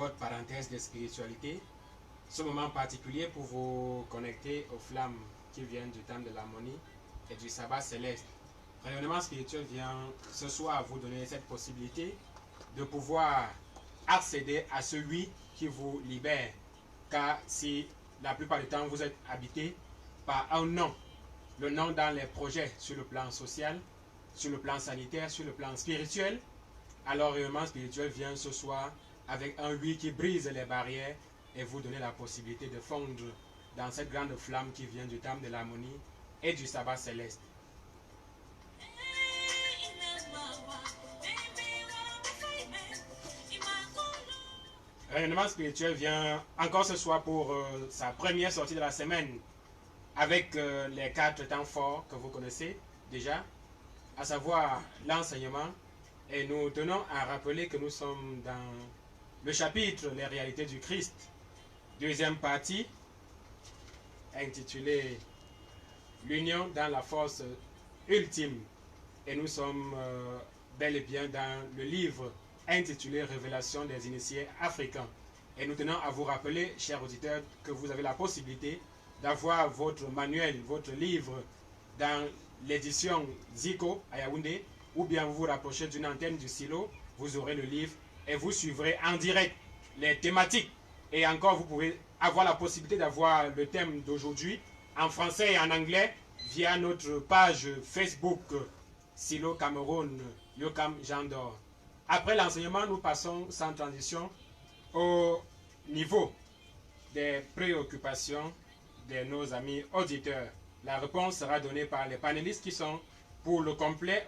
votre parenthèse de spiritualité, ce moment particulier pour vous connecter aux flammes qui viennent du temple de l'harmonie et du sabbat céleste. Rayonnement spirituel vient ce soir vous donner cette possibilité de pouvoir accéder à celui qui vous libère. Car si la plupart du temps vous êtes habité par un nom, le nom dans les projets sur le plan social, sur le plan sanitaire, sur le plan spirituel, alors rayonnement spirituel vient ce soir avec un oui qui brise les barrières et vous donner la possibilité de fondre dans cette grande flamme qui vient du temple de l'harmonie et du sabbat céleste. Rayonnement spirituel vient encore ce soir pour sa première sortie de la semaine avec les 4 temps forts que vous connaissez déjà, à savoir l'enseignement. Et nous tenons à rappeler que nous sommes dans le chapitre Les réalités du Christ, deuxième partie, intitulée L'union dans la force ultime. Et nous sommes bel et bien dans le livre intitulé Révélation des initiés africains. Et nous tenons à vous rappeler, chers auditeurs, que vous avez la possibilité d'avoir votre manuel, votre livre dans l'édition Zico à Yaoundé, ou bien vous vous rapprochez d'une antenne du silo, vous aurez le livre et vous suivrez en direct les thématiques. Et encore, vous pouvez avoir la possibilité d'avoir le thème d'aujourd'hui en français et en anglais via notre page Facebook Silo Cameroun, Yokam Jandor. Après l'enseignement, nous passons sans transition au niveau des préoccupations de nos amis auditeurs. La réponse sera donnée par les panélistes qui sont pour le complet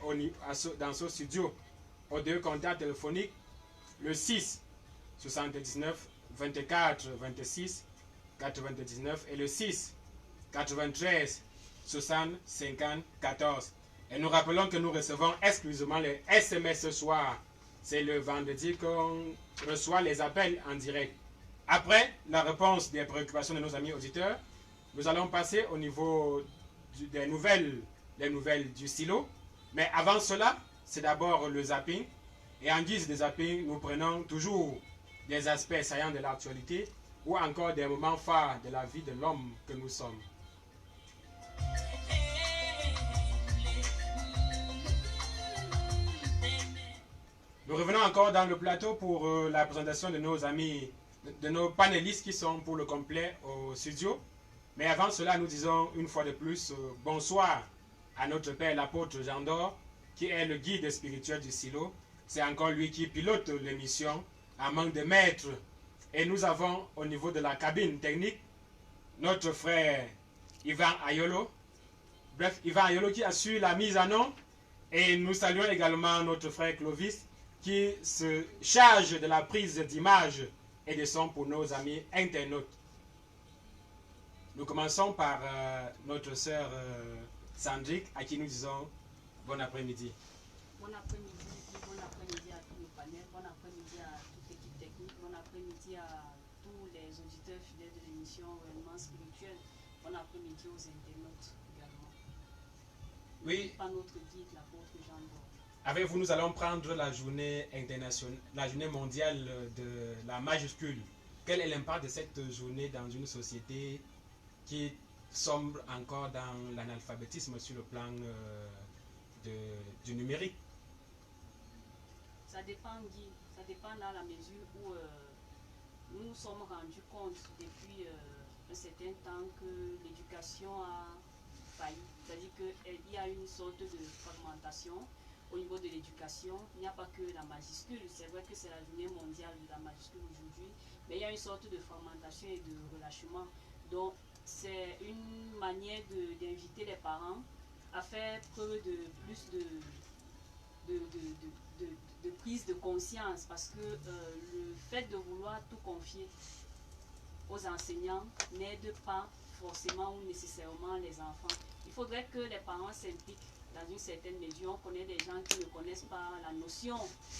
dans ce studio. Aux 2 contacts téléphoniques, le 6 79 24 26 99 et le 6 93 60 50 14. Et nous rappelons que nous recevons exclusivement les SMS ce soir. C'est le vendredi qu'on reçoit les appels en direct. Après la réponse des préoccupations de nos amis auditeurs, nous allons passer au niveau des nouvelles du silo. Mais avant cela, c'est d'abord le zapping. Et en guise de zapping, nous prenons toujours des aspects saillants de l'actualité ou encore des moments phares de la vie de l'homme que nous sommes. Nous revenons encore dans le plateau pour la présentation de nos amis, de nos panélistes qui sont pour le complet au studio. Mais avant cela, nous disons une fois de plus bonsoir à notre père l'apôtre Jean d'Or, qui est le guide spirituel du silo. C'est encore lui qui pilote l'émission en manque de maître. Et nous avons au niveau de la cabine technique notre frère Ivan Ayolo. Bref, Ivan Ayolo qui assure la mise en nom. Et nous saluons également notre frère Clovis qui se charge de la prise d'image et de son pour nos amis internautes. Nous commençons par notre sœur Sandrick, à qui nous disons bon après-midi. Bon après-midi à tous les panels, bon après-midi à toute l'équipe technique, bon après-midi à tous les auditeurs fidèles de l'émission Rayonnement spirituel, bon après-midi aux internautes également. Oui. Par notre guide, l'apôtre Jean d'Or. Avec vous, nous allons prendre la journée internationale, la journée mondiale de la majuscule. Quel est l'impact de cette journée dans une société qui sombre encore dans l'analphabétisme sur le plan du numérique? Ça dépend, Guy. Ça dépend dans la mesure où nous nous sommes rendus compte depuis un certain temps que l'éducation a failli. C'est-à-dire qu'il y a une sorte de fragmentation au niveau de l'éducation. Il n'y a pas que la majuscule. C'est vrai que c'est la journée mondiale de la majuscule aujourd'hui, mais il y a une sorte de fragmentation et de relâchement. Donc, c'est une manière d'inviter les parents à faire preuve de plus de prise de conscience, parce que le fait de vouloir tout confier aux enseignants n'aide pas forcément ou nécessairement les enfants. Il faudrait que les parents s'impliquent dans une certaine mesure. On connaît des gens qui ne connaissent pas la notion,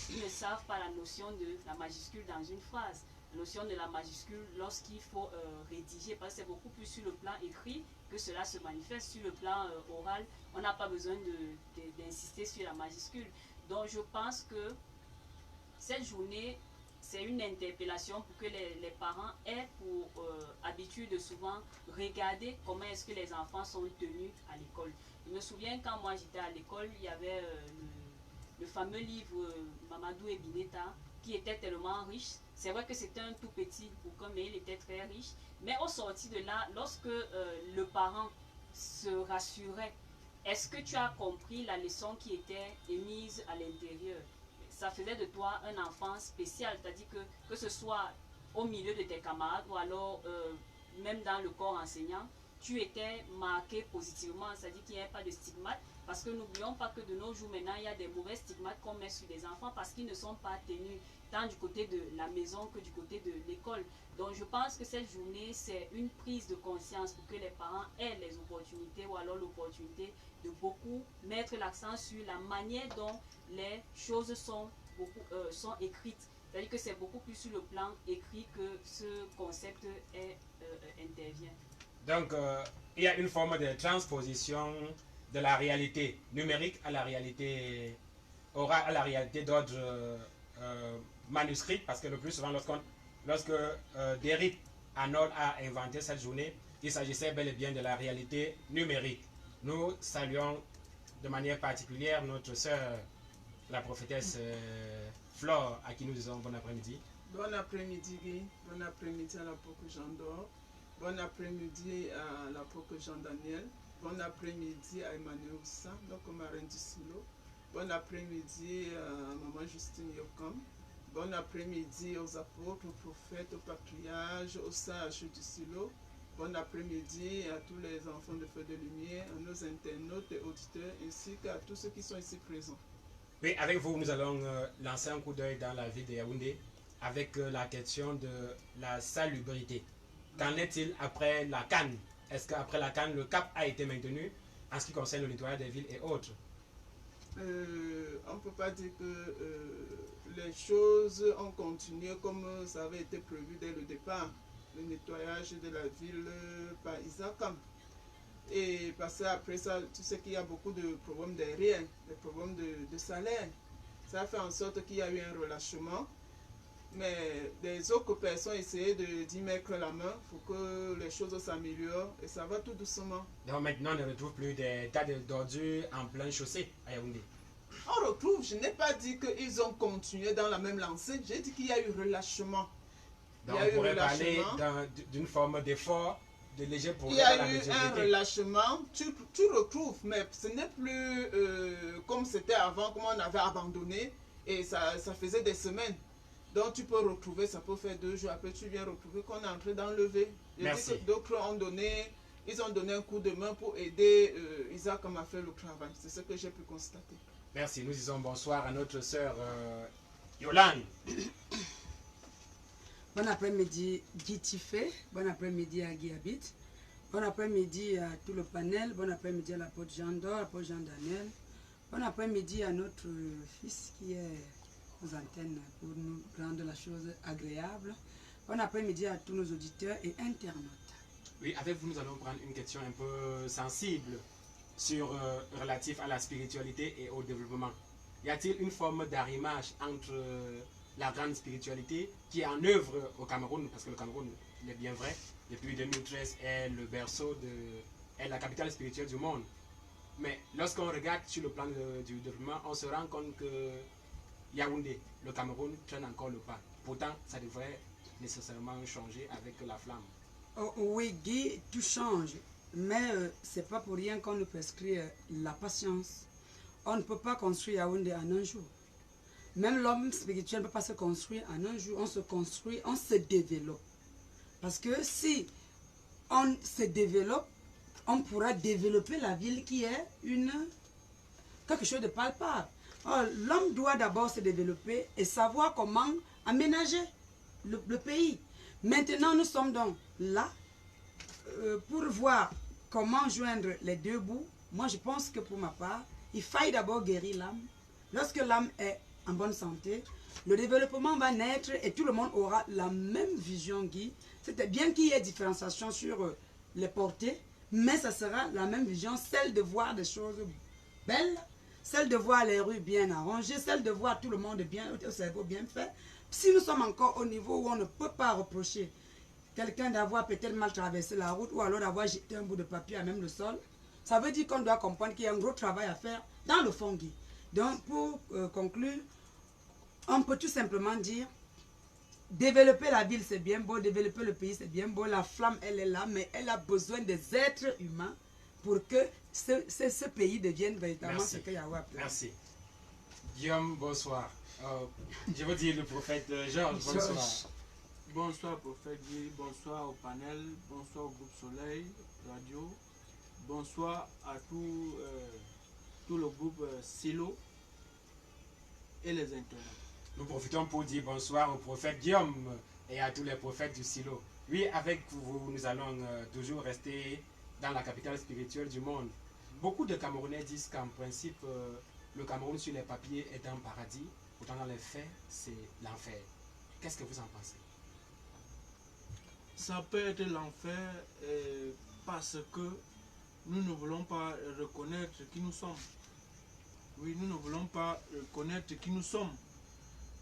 qui ne savent pas la notion de la majuscule dans une phrase. La notion de la majuscule lorsqu'il faut rédiger, parce que c'est beaucoup plus sur le plan écrit que cela se manifeste. Sur le plan oral, on n'a pas besoin d'insister sur la majuscule. Donc je pense que cette journée c'est une interpellation pour que les parents aient pour habitude de souvent regarder comment est-ce que les enfants sont tenus à l'école. Je me souviens quand moi j'étais à l'école, il y avait le fameux livre Mamadou et Bineta qui était tellement riche. C'est vrai que c'était un tout petit bouquin, mais il était très riche. Mais au sorti de là, lorsque le parent se rassurait, est-ce que tu as compris la leçon qui était émise à l'intérieur? Ça faisait de toi un enfant spécial, c'est-à-dire que ce soit au milieu de tes camarades ou alors même dans le corps enseignant, tu étais marqué positivement, c'est-à-dire qu'il n'y avait pas de stigmate, parce que n'oublions pas que de nos jours maintenant, il y a des mauvais stigmates qu'on met sur les enfants parce qu'ils ne sont pas tenus tant du côté de la maison que du côté de l'école. Donc je pense que cette journée, c'est une prise de conscience pour que les parents aient les opportunités ou alors l'opportunité de beaucoup mettre l'accent sur la manière dont les choses sont écrites. C'est-à-dire que c'est beaucoup plus sur le plan écrit que ce concept intervient. Donc, il y a une forme de transposition de la réalité numérique à la réalité orale, à la réalité d'ordre manuscrit, parce que le plus souvent, lorsque Derrick Arnold a inventé cette journée, il s'agissait bel et bien de la réalité numérique. Nous saluons de manière particulière notre sœur, la prophétesse Flore, à qui nous disons bon après-midi. Bon après-midi, Guy. Bon après-midi à l'apôtre Jean d'Or. Bon après-midi à l'apôtre Jean-Daniel. Bon après-midi à Emmanuel Oussa, donc marraine du Silo. Bon après-midi à Maman Justine Yokam. Bon après-midi aux apôtres, aux prophètes, aux patriarches, aux sages du Silo. Bon après-midi à tous les enfants de Feu de Lumière, à nos internautes et auditeurs, ainsi qu'à tous ceux qui sont ici présents. Oui, avec vous, nous allons lancer un coup d'œil dans la ville de Yaoundé avec la question de la salubrité. Qu'en est-il après la canne? Est-ce qu'après la canne, le cap a été maintenu en ce qui concerne le nettoyage des villes et autres? On ne peut pas dire que les choses ont continué comme ça avait été prévu dès le départ. Le nettoyage de la ville par Isakam. Et parce qu'après ça, tu sais qu'il y a beaucoup de problèmes derrière, des problèmes de salaire. Ça a fait en sorte qu'il y a eu un relâchement. Mais des autres personnes essayaient d'y mettre la main pour que les choses s'améliorent et ça va tout doucement. Donc maintenant, on ne retrouve plus des tas d'ordures en pleine chaussée à Yaoundé. On retrouve, je n'ai pas dit qu'ils ont continué dans la même lancée, j'ai dit qu'il y a eu relâchement. Donc on pourrait parler d'une forme d'effort, de léger progrès. Il y a eu un relâchement, tu retrouves, mais ce n'est plus comme c'était avant, comme on avait abandonné et ça faisait des semaines. Donc tu peux retrouver, ça peut faire 2 jours, après tu viens retrouver qu'on est en train d'enlever. Merci. D'autres ont donné un coup de main pour aider Isaac comme a fait le travail. C'est ce que j'ai pu constater. Merci, nous disons bonsoir à notre sœur Yolande. Bon après-midi Guy Tifé, bon après-midi à Guy Habit, bon après-midi à tout le panel, bon après-midi à l'apôtre Jean d'Or, l'apôtre Jean-Daniel, bon après-midi à notre fils qui est aux antennes pour nous rendre la chose agréable, bon après-midi à tous nos auditeurs et internautes. Oui, avec vous nous allons prendre une question un peu sensible relatif à la spiritualité et au développement. Y a-t-il une forme d'arrimage entre la grande spiritualité qui est en œuvre au Cameroun, parce que le Cameroun, il est bien vrai, depuis 2013 est le berceau est la capitale spirituelle du monde. Mais lorsqu'on regarde sur le plan du développement, on se rend compte que Yaoundé, le Cameroun, traîne encore le pas. Pourtant, ça devrait nécessairement changer avec la flamme. Oh, oui, Guy, tout change. Mais c'est pas pour rien qu'on nous prescrit la patience. On ne peut pas construire Yaoundé en un jour. Même l'homme spirituel ne peut pas se construire en un jour. On se construit, on se développe. Parce que si on se développe, on pourra développer la ville qui est quelque chose de palpable. L'homme doit d'abord se développer et savoir comment aménager le pays. Maintenant, nous sommes donc là pour voir comment joindre les deux bouts. Moi, je pense que pour ma part, il faille d'abord guérir l'âme. Lorsque l'âme est en bonne santé, le développement va naître et tout le monde aura la même vision, Guy. C'était bien qu'il y ait différenciation sur les portées, mais ça sera la même vision, celle de voir des choses belles, celle de voir les rues bien arrangées, celle de voir tout le monde bien, au cerveau bien fait, Si nous sommes encore au niveau où on ne peut pas reprocher quelqu'un d'avoir peut-être mal traversé la route ou alors d'avoir jeté un bout de papier à même le sol, ça veut dire qu'on doit comprendre qu'il y a un gros travail à faire dans le fond. Donc, pour conclure, on peut tout simplement dire, développer la ville c'est bien beau, développer le pays c'est bien beau, la flamme elle est là, mais elle a besoin des êtres humains pour que ce pays devienne véritablement ce que Yahweh a appelé. Merci. Guillaume, bonsoir. Je veux dire le prophète Georges, bonsoir. Bonsoir prophète Guy, bonsoir au panel, bonsoir au groupe Soleil Radio, bonsoir à tout le groupe Silo et les internautes. Nous profitons pour dire bonsoir au prophète Guillaume et à tous les prophètes du Silo. Oui, avec vous, nous allons toujours rester dans la capitale spirituelle du monde. Beaucoup de Camerounais disent qu'en principe, le Cameroun sur les papiers est un paradis, pourtant dans les faits, c'est l'enfer. Qu'est-ce que vous en pensez? Ça peut être l'enfer parce que nous ne voulons pas reconnaître qui nous sommes. Oui, nous ne voulons pas reconnaître qui nous sommes.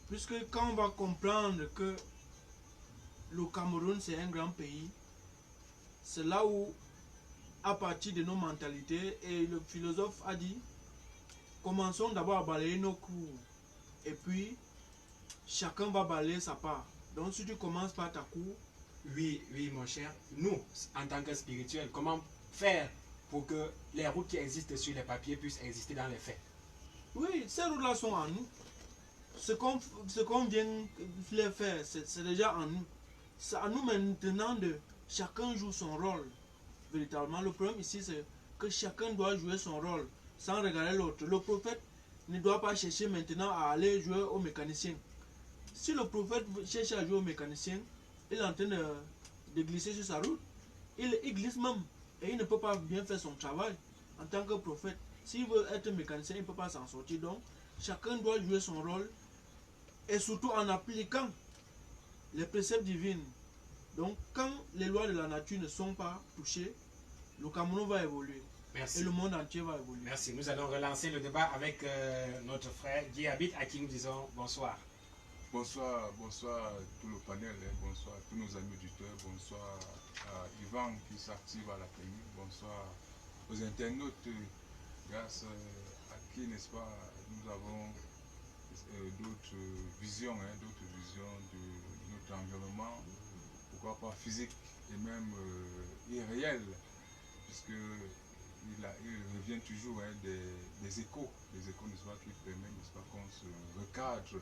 Puisque quand on va comprendre que le Cameroun c'est un grand pays, c'est là où, à partir de nos mentalités, et le philosophe a dit, commençons d'abord à balayer nos cours, et puis chacun va balayer sa part. Donc si tu commences par ta cour, oui, mon cher, nous, en tant que spirituels, comment faire pour que les routes qui existent sur les papiers puissent exister dans les faits? Oui, ces routes-là sont en nous. Ce qu'on vient de faire, c'est déjà en nous. C'est à nous maintenant de chacun joue son rôle. Véritablement, le problème ici, c'est que chacun doit jouer son rôle sans regarder l'autre. Le prophète ne doit pas chercher maintenant à aller jouer au mécanicien. Si le prophète cherche à jouer au mécanicien, il est en train de glisser sur sa route. Il glisse même et il ne peut pas bien faire son travail en tant que prophète. S'il veut être mécanicien, il ne peut pas s'en sortir. Donc, chacun doit jouer son rôle et surtout en appliquant les préceptes divins. Donc, quand les lois de la nature ne sont pas touchées, le Cameroun va évoluer. Merci. Et le monde entier va évoluer. Merci. Nous allons relancer le débat avec notre frère Guy Habit, à qui nous disons bonsoir. Bonsoir à tout le panel, bonsoir à tous nos amis auditeurs, bonsoir à Yvan qui s'active à la technique, bonsoir aux internautes, grâce à qui, n'est-ce pas, nous avons d'autres visions de notre environnement, pourquoi pas physique et même irréel, puisque il revient toujours des échos, n'est-ce pas, qui permettent, n'est-ce pas, qu'on se recadre.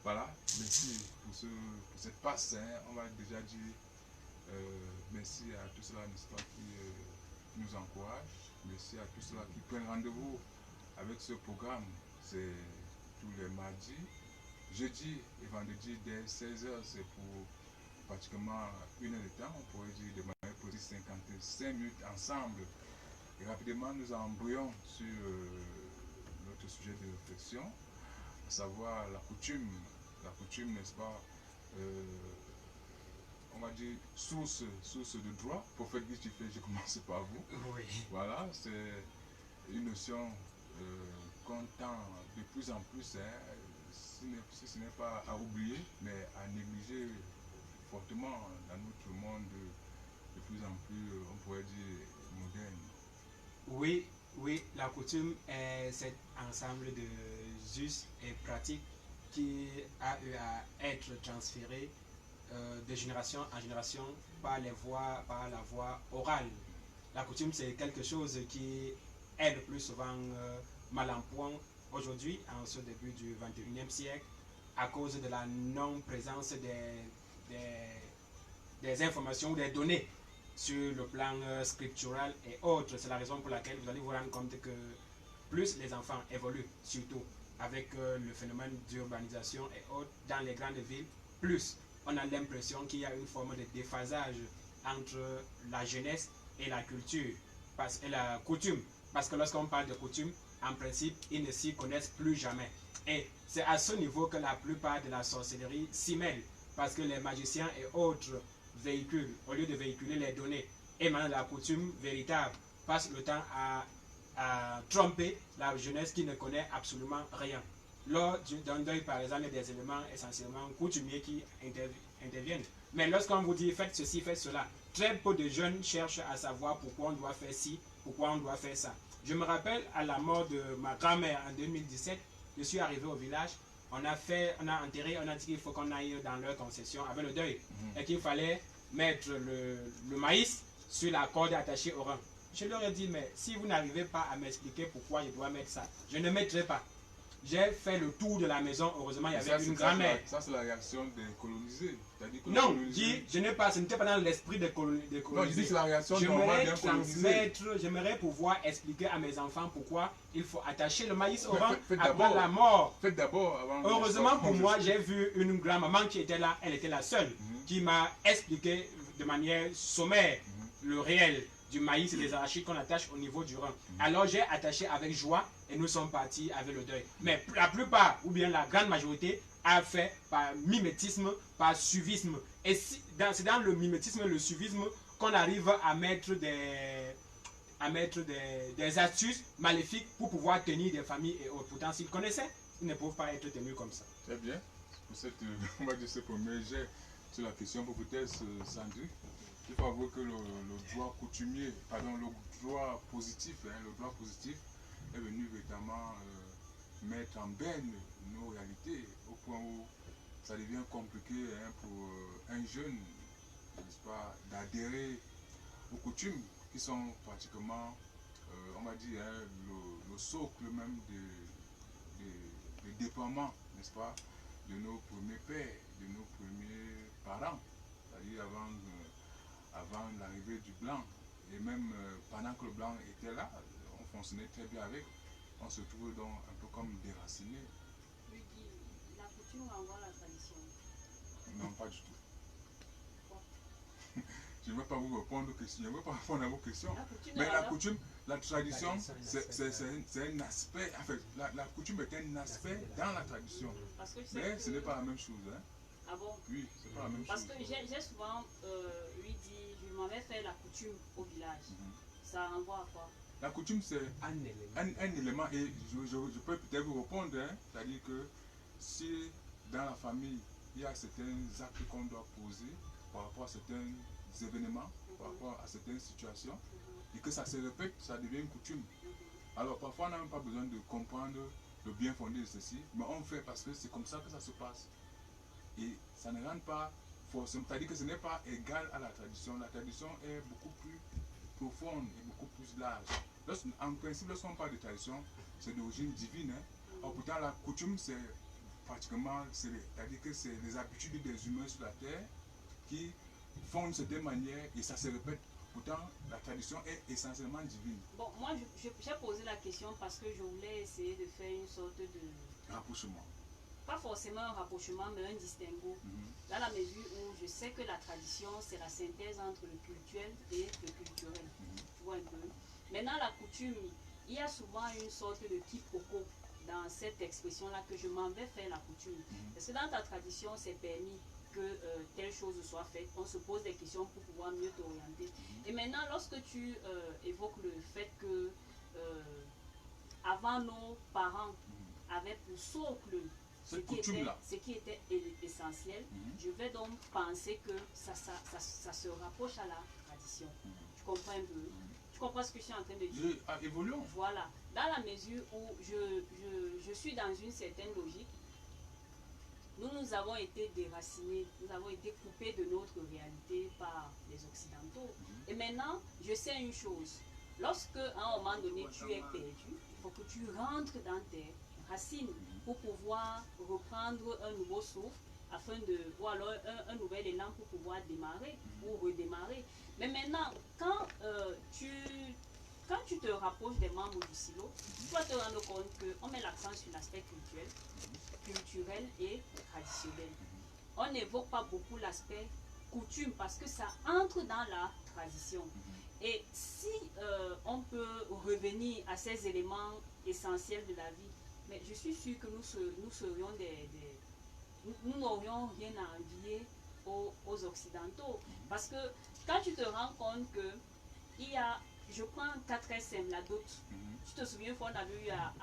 Voilà, merci pour cette passe, on va déjà dire merci à tous ceux-là, n'est-ce pas, qui nous encouragent, merci à tous ceux-là qui prennent rendez-vous avec ce programme, c'est tous les mardis, jeudi et vendredi dès 16h, c'est pour pratiquement 1 heure de temps, on pourrait dire de manière précise 55 minutes ensemble, et rapidement nous embrayons sur notre sujet de réflexion, à savoir la coutume, n'est-ce pas, on va dire source de droit. Prophète Guy, je commence par vous. Oui. Voilà, c'est une notion qu'on tend de plus en plus, si ce n'est pas à oublier, mais à négliger fortement dans notre monde de plus en plus, on pourrait dire, moderne. Oui, la coutume est cet ensemble de us et pratiques qui a eu à être transféré de génération en génération par la voie orale. La coutume, c'est quelque chose qui est le plus souvent mal en point aujourd'hui, en ce début du 21e siècle, à cause de la non-présence des informations ou des données sur le plan scriptural et autres. C'est la raison pour laquelle vous allez vous rendre compte que plus les enfants évoluent, surtout avec le phénomène d'urbanisation et autres dans les grandes villes, plus on a l'impression qu'il y a une forme de déphasage entre la jeunesse et la culture, et la coutume. Parce que lorsqu'on parle de coutume, en principe, ils ne s'y connaissent plus jamais. Et c'est à ce niveau que la plupart de la sorcellerie s'y mêle. Parce que les magiciens et autres véhiculent, au lieu de véhiculer les données émanant de la coutume véritable, passent le temps à tromper la jeunesse qui ne connaît absolument rien. lors d'un deuil, par exemple, il y a des éléments essentiellement coutumiers qui interviennent. Mais lorsqu'on vous dit faites ceci, faites cela, très peu de jeunes cherchent à savoir pourquoi on doit faire ci, pourquoi on doit faire ça. Je me rappelle à la mort de ma grand-mère en 2017, je suis arrivé au village, on a enterré, on a dit qu'il faut qu'on aille dans leur concession avec le deuil et qu'il fallait mettre le maïs sur la corde attachée au rein. Je leur ai dit, mais si vous n'arrivez pas à m'expliquer pourquoi je dois mettre ça, je ne mettrai pas. J'ai fait le tour de la maison, heureusement il y avait une grand-mère. Ça c'est la réaction des colonisés. Non, ce n'était pas dans l'esprit des colonisés. Non, je dis c'est la réaction normale d'un colonisé. J'aimerais pouvoir expliquer à mes enfants pourquoi il faut attacher le maïs au rein après la mort. Faites d'abord avant. Heureusement pour moi, j'ai vu une grand-maman qui était là, elle était la seule, qui m'a expliqué de manière sommaire le réel du maïs et des arachides qu'on attache au niveau du rein. Alors j'ai attaché avec joie et nous sommes partis avec le deuil. Mais la plupart, ou bien la grande majorité, a fait par mimétisme, par suivisme. Et c'est dans le mimétisme et le suivisme qu'on arrive à mettre des astuces maléfiques pour pouvoir tenir des familles et autres. Pourtant, s'ils connaissaient, ils ne peuvent pas être tenus comme ça. Très bien. Pour on va dire ce premier jet sur la question pour peut-être Sandrine. Il faut avouer que le droit coutumier, pardon, le droit positif est venu véritablement mettre en berne nos réalités au point où ça devient compliqué pour un jeune, n'est-ce pas, d'adhérer aux coutumes qui sont pratiquement, on va dire, le socle même de déploiement, n'est-ce pas, de nos premiers pères, de nos premiers parents, c'est-à-dire avant l'arrivée du blanc, et même pendant que le blanc était là, on fonctionnait très bien avec, on se trouve donc un peu comme déraciné. Oui, la coutume renvoie à la tradition. Non, pas du tout. Je ne vais pas vous répondre aux questions, je ne vais pas répondre à vos questions. Mais la coutume, la tradition, c'est un aspect, en fait, la coutume est un aspect dans la tradition. Mais ce n'est pas la même chose. Hein. Ah bon? Oui, c'est pas la même Parce chose. que j'ai souvent lui dit, je m'avais fait la coutume au village. Ça renvoie à quoi? La coutume, c'est un élément, et je peux peut-être vous répondre, hein, c'est-à-dire que si dans la famille, il y a certains actes qu'on doit poser par rapport à certains événements, par rapport à certaines situations, et que ça se répète, ça devient une coutume. Alors parfois, on n'a même pas besoin de comprendre le bien fondé de ceci, mais on fait parce que c'est comme ça que ça se passe. Et ça ne rentre pas forcément, c'est-à-dire que ce n'est pas égal à la tradition. La tradition est beaucoup plus profonde et beaucoup plus large. En principe, lorsqu'on parle de tradition, c'est d'origine divine. Hein. Alors, pourtant, la coutume, c'est pratiquement, c'est-à-dire que c'est les habitudes des humains sur la terre qui font de cette manière et ça se répète. Pourtant, la tradition est essentiellement divine. Bon, moi, j'ai posé la question parce que je voulais essayer de faire une sorte de rapprochement. Pas forcément un rapprochement, mais un distinguo. Dans la mesure où je sais que la tradition, c'est la synthèse entre le culturel et le culturel. Tu vois un peu. Maintenant, la coutume, il y a souvent une sorte de quiproquo dans cette expression-là que je m'en vais faire la coutume. Parce que dans ta tradition, c'est permis que telle chose soit faite. On se pose des questions pour pouvoir mieux t'orienter. Et maintenant, lorsque tu évoques le fait que avant nos parents avaient pour socle ce qui était essentiel, je vais donc penser que ça se rapproche à la tradition. Tu comprends un peu? Tu comprends ce que je suis en train de dire? Évoluons. Voilà. Dans la mesure où je suis dans une certaine logique, nous avons été déracinés, nous avons été coupés de notre réalité par les Occidentaux. Et maintenant, je sais une chose. Lorsque, à un moment donné, tu es perdu, il faut que tu rentres dans tes racines pour pouvoir reprendre un nouveau souffle ou alors un nouvel élan pour pouvoir démarrer ou redémarrer. Mais maintenant, quand tu te rapproches des membres du silo, tu vas te rendre compte qu'on met l'accent sur l'aspect culturel et traditionnel. On n'évoque pas beaucoup l'aspect coutume parce que ça entre dans la tradition. Et si on peut revenir à ces éléments essentiels de la vie, mais je suis sûre que nous serions nous n'aurions rien à envier aux Occidentaux. Parce que quand tu te rends compte que je prends 4 très simple, la dot. Tu te souviens, on avait eu à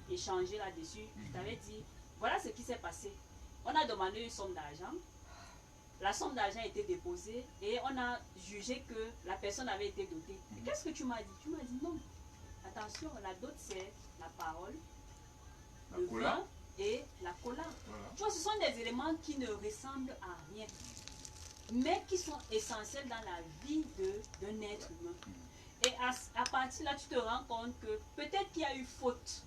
échanger là-dessus. Je t'avais dit, voilà ce qui s'est passé. On a demandé une somme d'argent. La somme d'argent a été déposée et on a jugé que la personne avait été dotée. Qu'est-ce que tu m'as dit? Tu m'as dit non. Attention, la dot c'est la parole, le vin et la cola. Voilà. Tu vois, ce sont des éléments qui ne ressemblent à rien, mais qui sont essentiels dans la vie d'un être humain. Et à partir de là, tu te rends compte que peut-être qu'il y a eu faute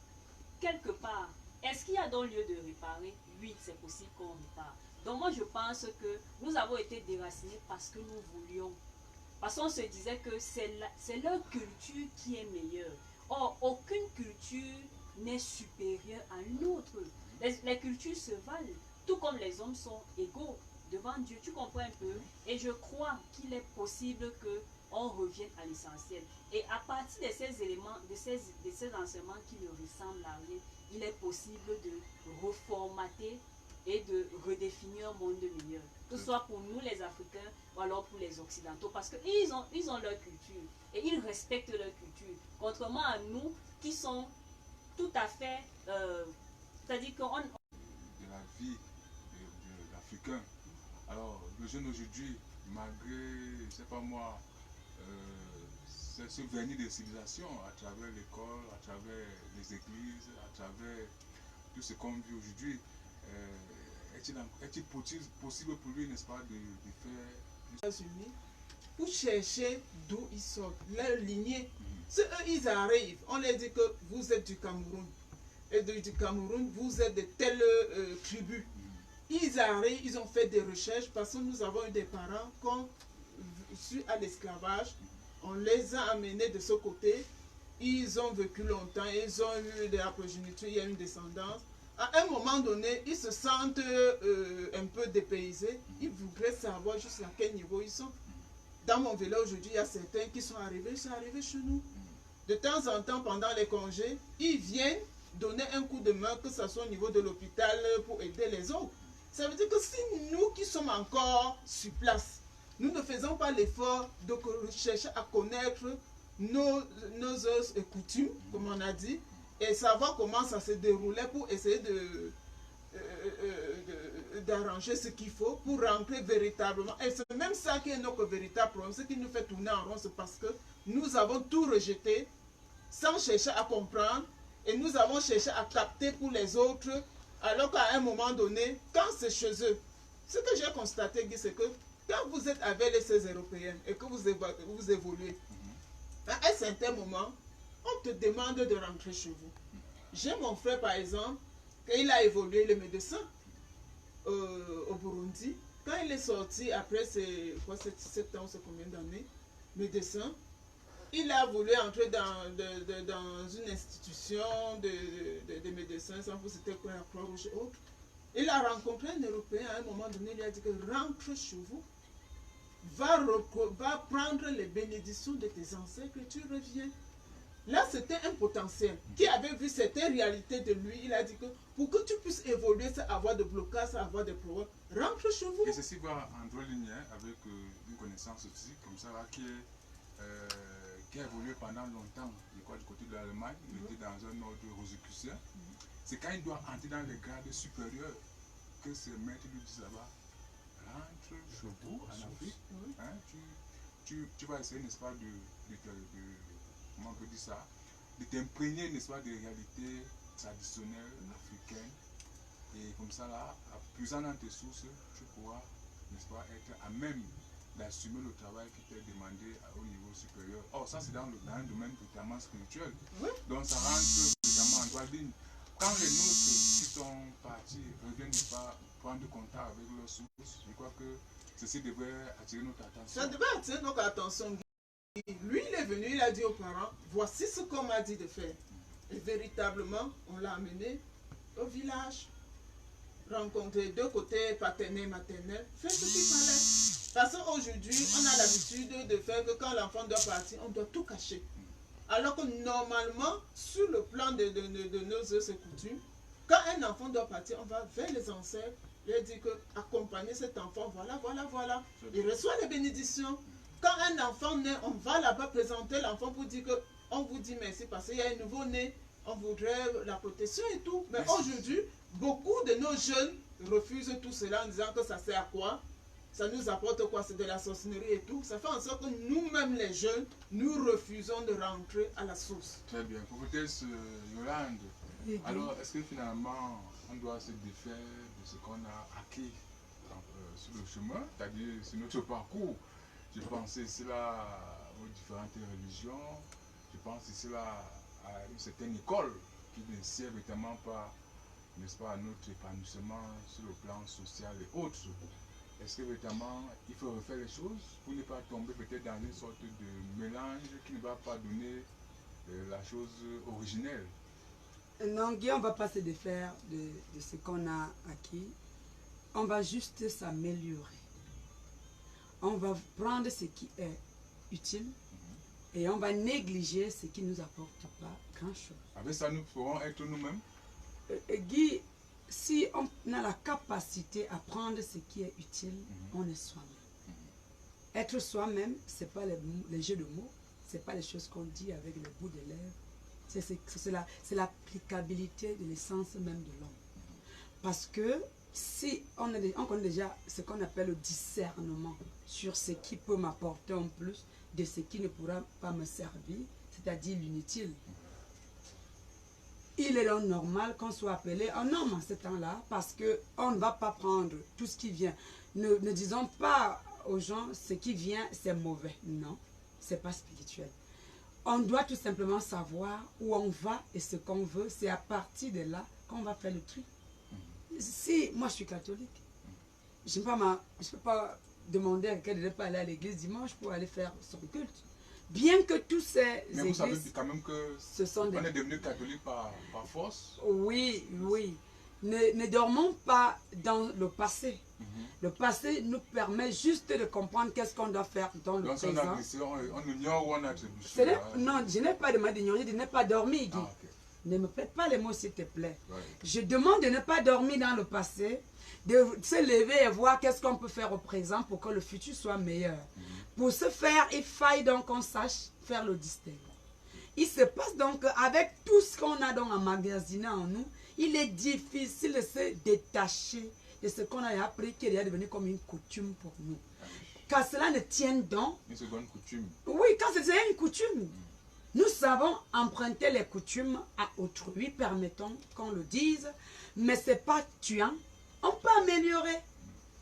quelque part. Est-ce qu'il y a donc lieu de réparer? Oui, c'est possible qu'on répare. Donc moi, je pense que nous avons été déracinés parce que nous voulions. Parce qu'on se disait que c'est leur culture qui est meilleure. Or, aucune culture n'est supérieure à une autre. Les cultures se valent, tout comme les hommes sont égaux devant Dieu. Tu comprends un peu? Et je crois qu'il est possible qu'on revienne à l'essentiel. Et à partir de ces éléments, de ces enseignements qui ne ressemblent à rien, il est possible de reformater et de redéfinir un monde meilleur. Que ce soit pour nous les Africains ou alors pour les Occidentaux. Parce qu'ils ont leur culture et ils respectent leur culture. Contrairement à nous qui sont tout à fait... c'est-à-dire qu'on... De la vie de l'Africain. Alors, le jeune aujourd'hui, malgré, je sais pas moi, ce vernis de civilisation à travers l'école, à travers les églises, à travers tout ce qu'on vit aujourd'hui, est-il possible pour lui, n'est-ce pas, de faire... Les États-Unis pour chercher d'où ils sortent, leur lignée. Si eux, ils arrivent, on leur dit que vous êtes du Cameroun. Et du Cameroun, vous êtes de telle tribu. Ils arrivent, ils ont fait des recherches parce que nous avons eu des parents qui ont su à l'esclavage. On les a amenés de ce côté. Ils ont vécu longtemps, ils ont eu de la progéniture, il y a une descendance. À un moment donné, ils se sentent un peu dépaysés. Ils voudraient savoir jusqu'à quel niveau ils sont. Dans mon village aujourd'hui, il y a certains qui sont arrivés chez nous. De temps en temps, pendant les congés, ils viennent donner un coup de main, que ce soit au niveau de l'hôpital, pour aider les autres. Ça veut dire que si nous qui sommes encore sur place, nous ne faisons pas l'effort de chercher à connaître nos us et coutumes, comme on a dit, et savoir comment ça se déroulait pour essayer d'arranger ce qu'il faut pour rentrer véritablement. Et c'est même ça qui est notre véritable problème, ce qui nous fait tourner en rond, c'est parce que nous avons tout rejeté sans chercher à comprendre et nous avons cherché à capter pour les autres, alors qu'à un moment donné, quand c'est chez eux, ce que j'ai constaté, Guy, c'est que quand vous êtes avec ces Européens et que vous évoluez, à un certain moment, on te demande de rentrer chez vous. J'ai mon frère, par exemple, quand il a évolué le médecin au Burundi, quand il est sorti après 7 ans, c'est combien d'années, médecin, il a voulu entrer dans une institution de médecins, sans vous c'était quoi la Croix-Rouge et autres. Il a rencontré un Européen à un moment donné, il lui a dit que rentre chez vous, va prendre les bénédictions de tes ancêtres et tu reviens. Là, c'était un potentiel qui avait vu certaines réalités de lui. Il a dit que pour que tu puisses évoluer, c'est avoir des blocages, c'est avoir des problèmes. Rentre chez vous. Et ceci va en droit ligne avec une connaissance aussi, comme ça, là, qui a évolué pendant longtemps, je crois, du côté de l'Allemagne. Il était dans un ordre rosicrucien. C'est quand il doit entrer dans les grades supérieurs que ses maîtres lui disent là-bas, rentre chez vous en Afrique. Hein, tu vas essayer, n'est-ce pas, comment on peut dire ça, de t'imprégner, n'est-ce pas, des réalités traditionnelles africaines. Et comme ça, là, en puisant dans tes sources, tu pourras, n'est-ce pas, être à même d'assumer le travail qui t'est demandé au niveau supérieur. Or, ça, c'est dans un domaine totalement spirituel. Donc, ça rentre vraiment en droit de ligne. Quand les nôtres qui sont partis reviennent, n'est-ce pas, prendre contact avec leurs sources, je crois que ceci devrait attirer notre attention. Ça devrait attirer notre attention. Lui, il est venu, il a dit aux parents, voici ce qu'on m'a dit de faire. Et véritablement, on l'a amené au village, rencontrer deux côtés, paternel, maternel, faire ce qu'il fallait. Parce qu'aujourd'hui, on a l'habitude de faire que quand l'enfant doit partir, on doit tout cacher. Alors que normalement, sur le plan de nos us et coutumes, quand un enfant doit partir, on va vers les ancêtres, leur dire que accompagner cet enfant, voilà. Il reçoit les bénédictions. Quand un enfant naît, on va là-bas présenter l'enfant pour dire que on vous dit merci parce qu'il y a un nouveau-né, on voudrait la protection et tout. Mais aujourd'hui, beaucoup de nos jeunes refusent tout cela en disant que ça sert à quoi? Ça nous apporte quoi? C'est de la sorcellerie et tout. Ça fait en sorte que nous-mêmes les jeunes, nous refusons de rentrer à la source. Très bien. Prophétesse Yolande, Et alors est-ce que finalement on doit se défaire de ce qu'on a acquis sur le chemin, c'est-à-dire sur notre parcours? Je pense ici là aux différentes religions, je pense ici là à une certaine école qui ne sert véritablement pas, n'est-ce pas, à notre épanouissement sur le plan social et autres. Est-ce que véritablement il faut refaire les choses pour ne pas tomber peut-être dans une sorte de mélange qui ne va pas donner la chose originelle? Non, Guy, on ne va pas se défaire de ce qu'on a acquis. On va juste s'améliorer. On va prendre ce qui est utile et on va négliger ce qui ne nous apporte pas grand-chose. Avec ça, nous pourrons être nous-mêmes. Guy, si on a la capacité à prendre ce qui est utile, on est soi-même. Être soi-même, ce n'est pas les jeux de mots, ce n'est pas les choses qu'on dit avec le bout des lèvres. C'est l'applicabilité de l'essence même de l'homme. Parce que si on connaît déjà ce qu'on appelle le discernement sur ce qui peut m'apporter en plus de ce qui ne pourra pas me servir, c'est-à-dire l'inutile. Il est donc normal qu'on soit appelé un homme en ce temps-là parce qu'on ne va pas prendre tout ce qui vient. Ne disons pas aux gens ce qui vient c'est mauvais. Non, ce n'est pas spirituel. On doit tout simplement savoir où on va et ce qu'on veut. C'est à partir de là qu'on va faire le tri. Si moi je suis catholique, je ne peux pas demander à quelqu'un de ne pas aller à l'église dimanche pour aller faire son culte. Bien que tous ces mais églises, vous savez quand même que ce sont on des... est devenu catholique par force. Oui, oui. Ne dormons pas dans le passé. Le passé nous permet juste de comprendre qu'est-ce qu'on doit faire dans le Donc, présent. on ignore où on a attribué. Non, je n'ai pas demandé d'ignorer, je n'ai pas dormi, Guy. Ah, ok. Ne me faites pas les mots, s'il te plaît. Ouais. Je demande de ne pas dormir dans le passé, de se lever et voir qu'est-ce qu'on peut faire au présent pour que le futur soit meilleur. Pour ce faire, il faille donc qu'on sache faire le distinguo. Il se passe donc qu'avec tout ce qu'on a donc emmagasiné en nous, il est difficile de se détacher de ce qu'on a appris qui est déjà devenu comme une coutume pour nous. Car cela ne tienne donc... Une seconde coutume. Oui, quand c'est une coutume. Nous savons emprunter les coutumes à autrui, permettons qu'on le dise, mais ce n'est pas tuant. On peut améliorer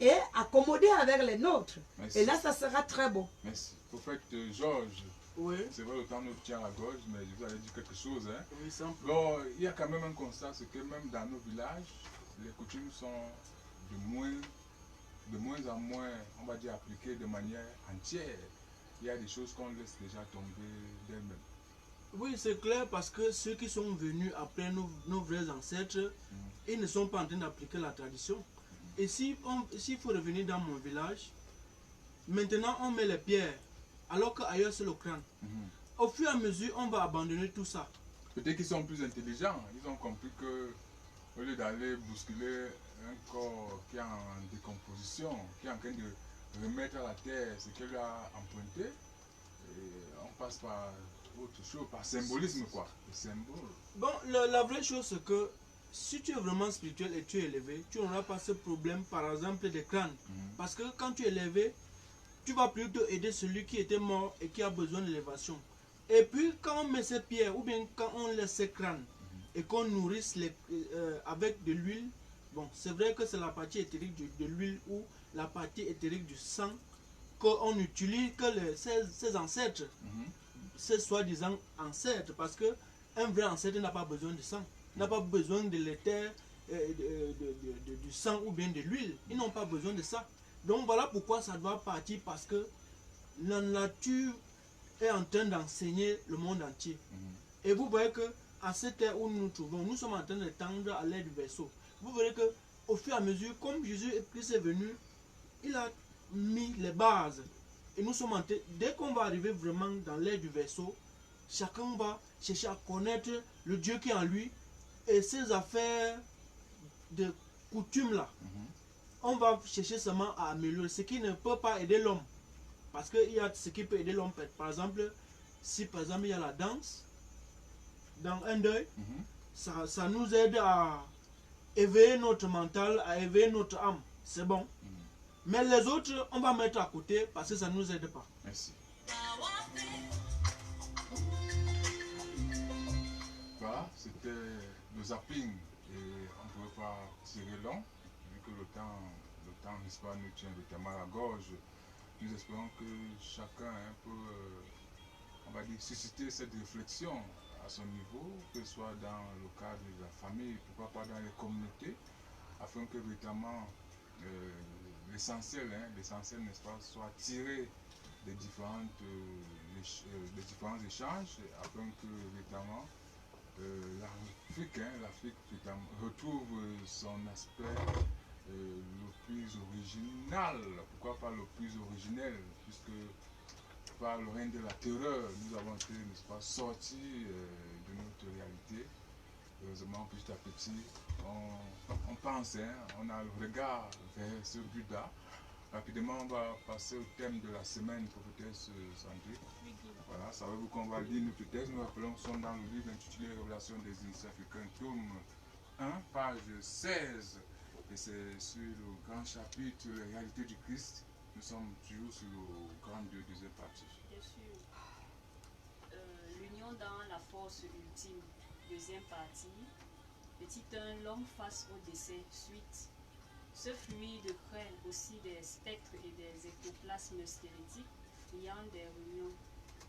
et accommoder avec les nôtres. Merci. Et là, ça sera très beau. Merci. Prophète Georges, Oui, c'est vrai, le temps nous tient à gauche, mais je vous avais dit quelque chose. Hein. oui, simple. Bon, il y a quand même un constat, c'est que même dans nos villages, les coutumes sont de moins en moins, on va dire, appliquées de manière entière. Il y a des choses qu'on laisse déjà tomber d'elles-mêmes. Oui, c'est clair parce que ceux qui sont venus après nos vrais ancêtres, ils ne sont pas en train d'appliquer la tradition. Et s'il faut revenir dans mon village, maintenant on met les pierres, alors qu'ailleurs c'est le crâne. Au fur et à mesure, on va abandonner tout ça. Peut-être qu'ils sont plus intelligents, ils ont compris que au lieu d'aller bousculer un corps qui est en décomposition, qui est en train de remettre à la terre ce qu'elle a emprunté, et on passe par autre chose, par symbolisme quoi, le symbole. Bon, la vraie chose c'est que si tu es vraiment spirituel et tu es élevé, tu n'auras pas ce problème par exemple des crânes. Parce que quand tu es élevé, tu vas plutôt aider celui qui était mort et qui a besoin d'élévation. Et puis quand on met ces pierres ou bien quand on laisse ces crânes et qu'on nourrisse avec de l'huile, bon, c'est vrai que c'est la partie éthérique de l'huile ou la partie éthérique du sang qu'on utilise que ces ancêtres, ces soi-disant ancêtres, parce que un vrai ancêtre n'a pas besoin de sang, n'a pas besoin de l'éther, du sang ou bien de l'huile. Ils n'ont pas besoin de ça. Donc voilà pourquoi ça doit partir, parce que la nature est en train d'enseigner le monde entier. Et vous voyez que à cette ère où nous nous trouvons, nous sommes en train de tendre à l'aide du vaisseau. Vous verrez que au fur et à mesure, comme Jésus-Christ est venu, il a mis les bases. Et nous sommes en train, dès qu'on va arriver vraiment dans l'aide du vaisseau, chacun va chercher à connaître le Dieu qui est en lui et ses affaires de coutume là. On va chercher seulement à améliorer ce qui ne peut pas aider l'homme. Parce qu'il y a ce qui peut aider l'homme. Par exemple, si par exemple il y a la danse, dans un deuil, ça nous aide à éveiller notre mental, à éveiller notre âme. C'est bon. Mais les autres, on va mettre à côté parce que ça ne nous aide pas. Merci. Voilà, c'était le zapping et on ne pouvait pas tirer long vu que le temps, n'est-ce pas, nous tient notamment à la gorge. Nous espérons que chacun peut, on va dire, susciter cette réflexion à son niveau, que ce soit dans le cadre de la famille, pourquoi pas dans les communautés, afin que véritablement l'essentiel, n'est-ce pas, soit tiré des différents échanges, afin que véritablement l'Afrique retrouve son aspect le plus original, pourquoi pas le plus originel, puisque par le règne de la terreur, nous avons été, n'est-ce pas, sortis de notre réalité. Heureusement, petit à petit, on pense, on a le regard vers ce Bouddha. Rapidement, on va passer au thème de la semaine pour peut-être se centrer. Voilà, savez-vous qu'on va lire notre texte. Nous rappelons que nous sommes dans le livre intitulé Révélation des initiés africains, tome 1, page 16. Et c'est sur le grand chapitre, les réalités du Christ. Nous sommes toujours sur le grand deuxième partie. Bien sûr. L'union dans la force ultime, deuxième partie. Petit 1, l'homme face au décès, suite. Ce fluide crée aussi des spectres et des ectoplasmes squelettiques friands des réunions.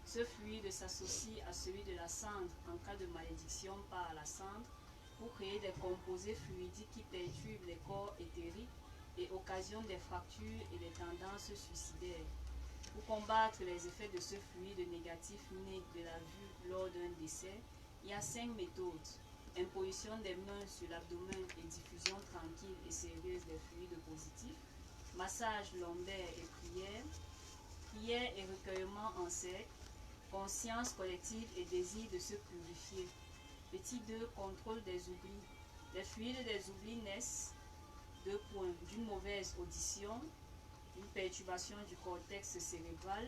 Ce fluide s'associe à celui de la cendre en cas de malédiction par la cendre pour créer des composés fluidiques qui perturbent les corps éthériques et occasionnent des fractures et des tendances suicidaires. Pour combattre les effets de ce fluide négatif né de la vue lors d'un décès, il y a 5 méthodes. Imposition des mains sur l'abdomen et diffusion tranquille et sérieuse des fluides positifs, massage lombaire et prière, prière et recueillement en cercle, conscience collective et désir de se purifier. Petit 2, contrôle des oublis. Les fluides des oublis naissent, 2 points, d'une mauvaise audition, une perturbation du cortex cérébral,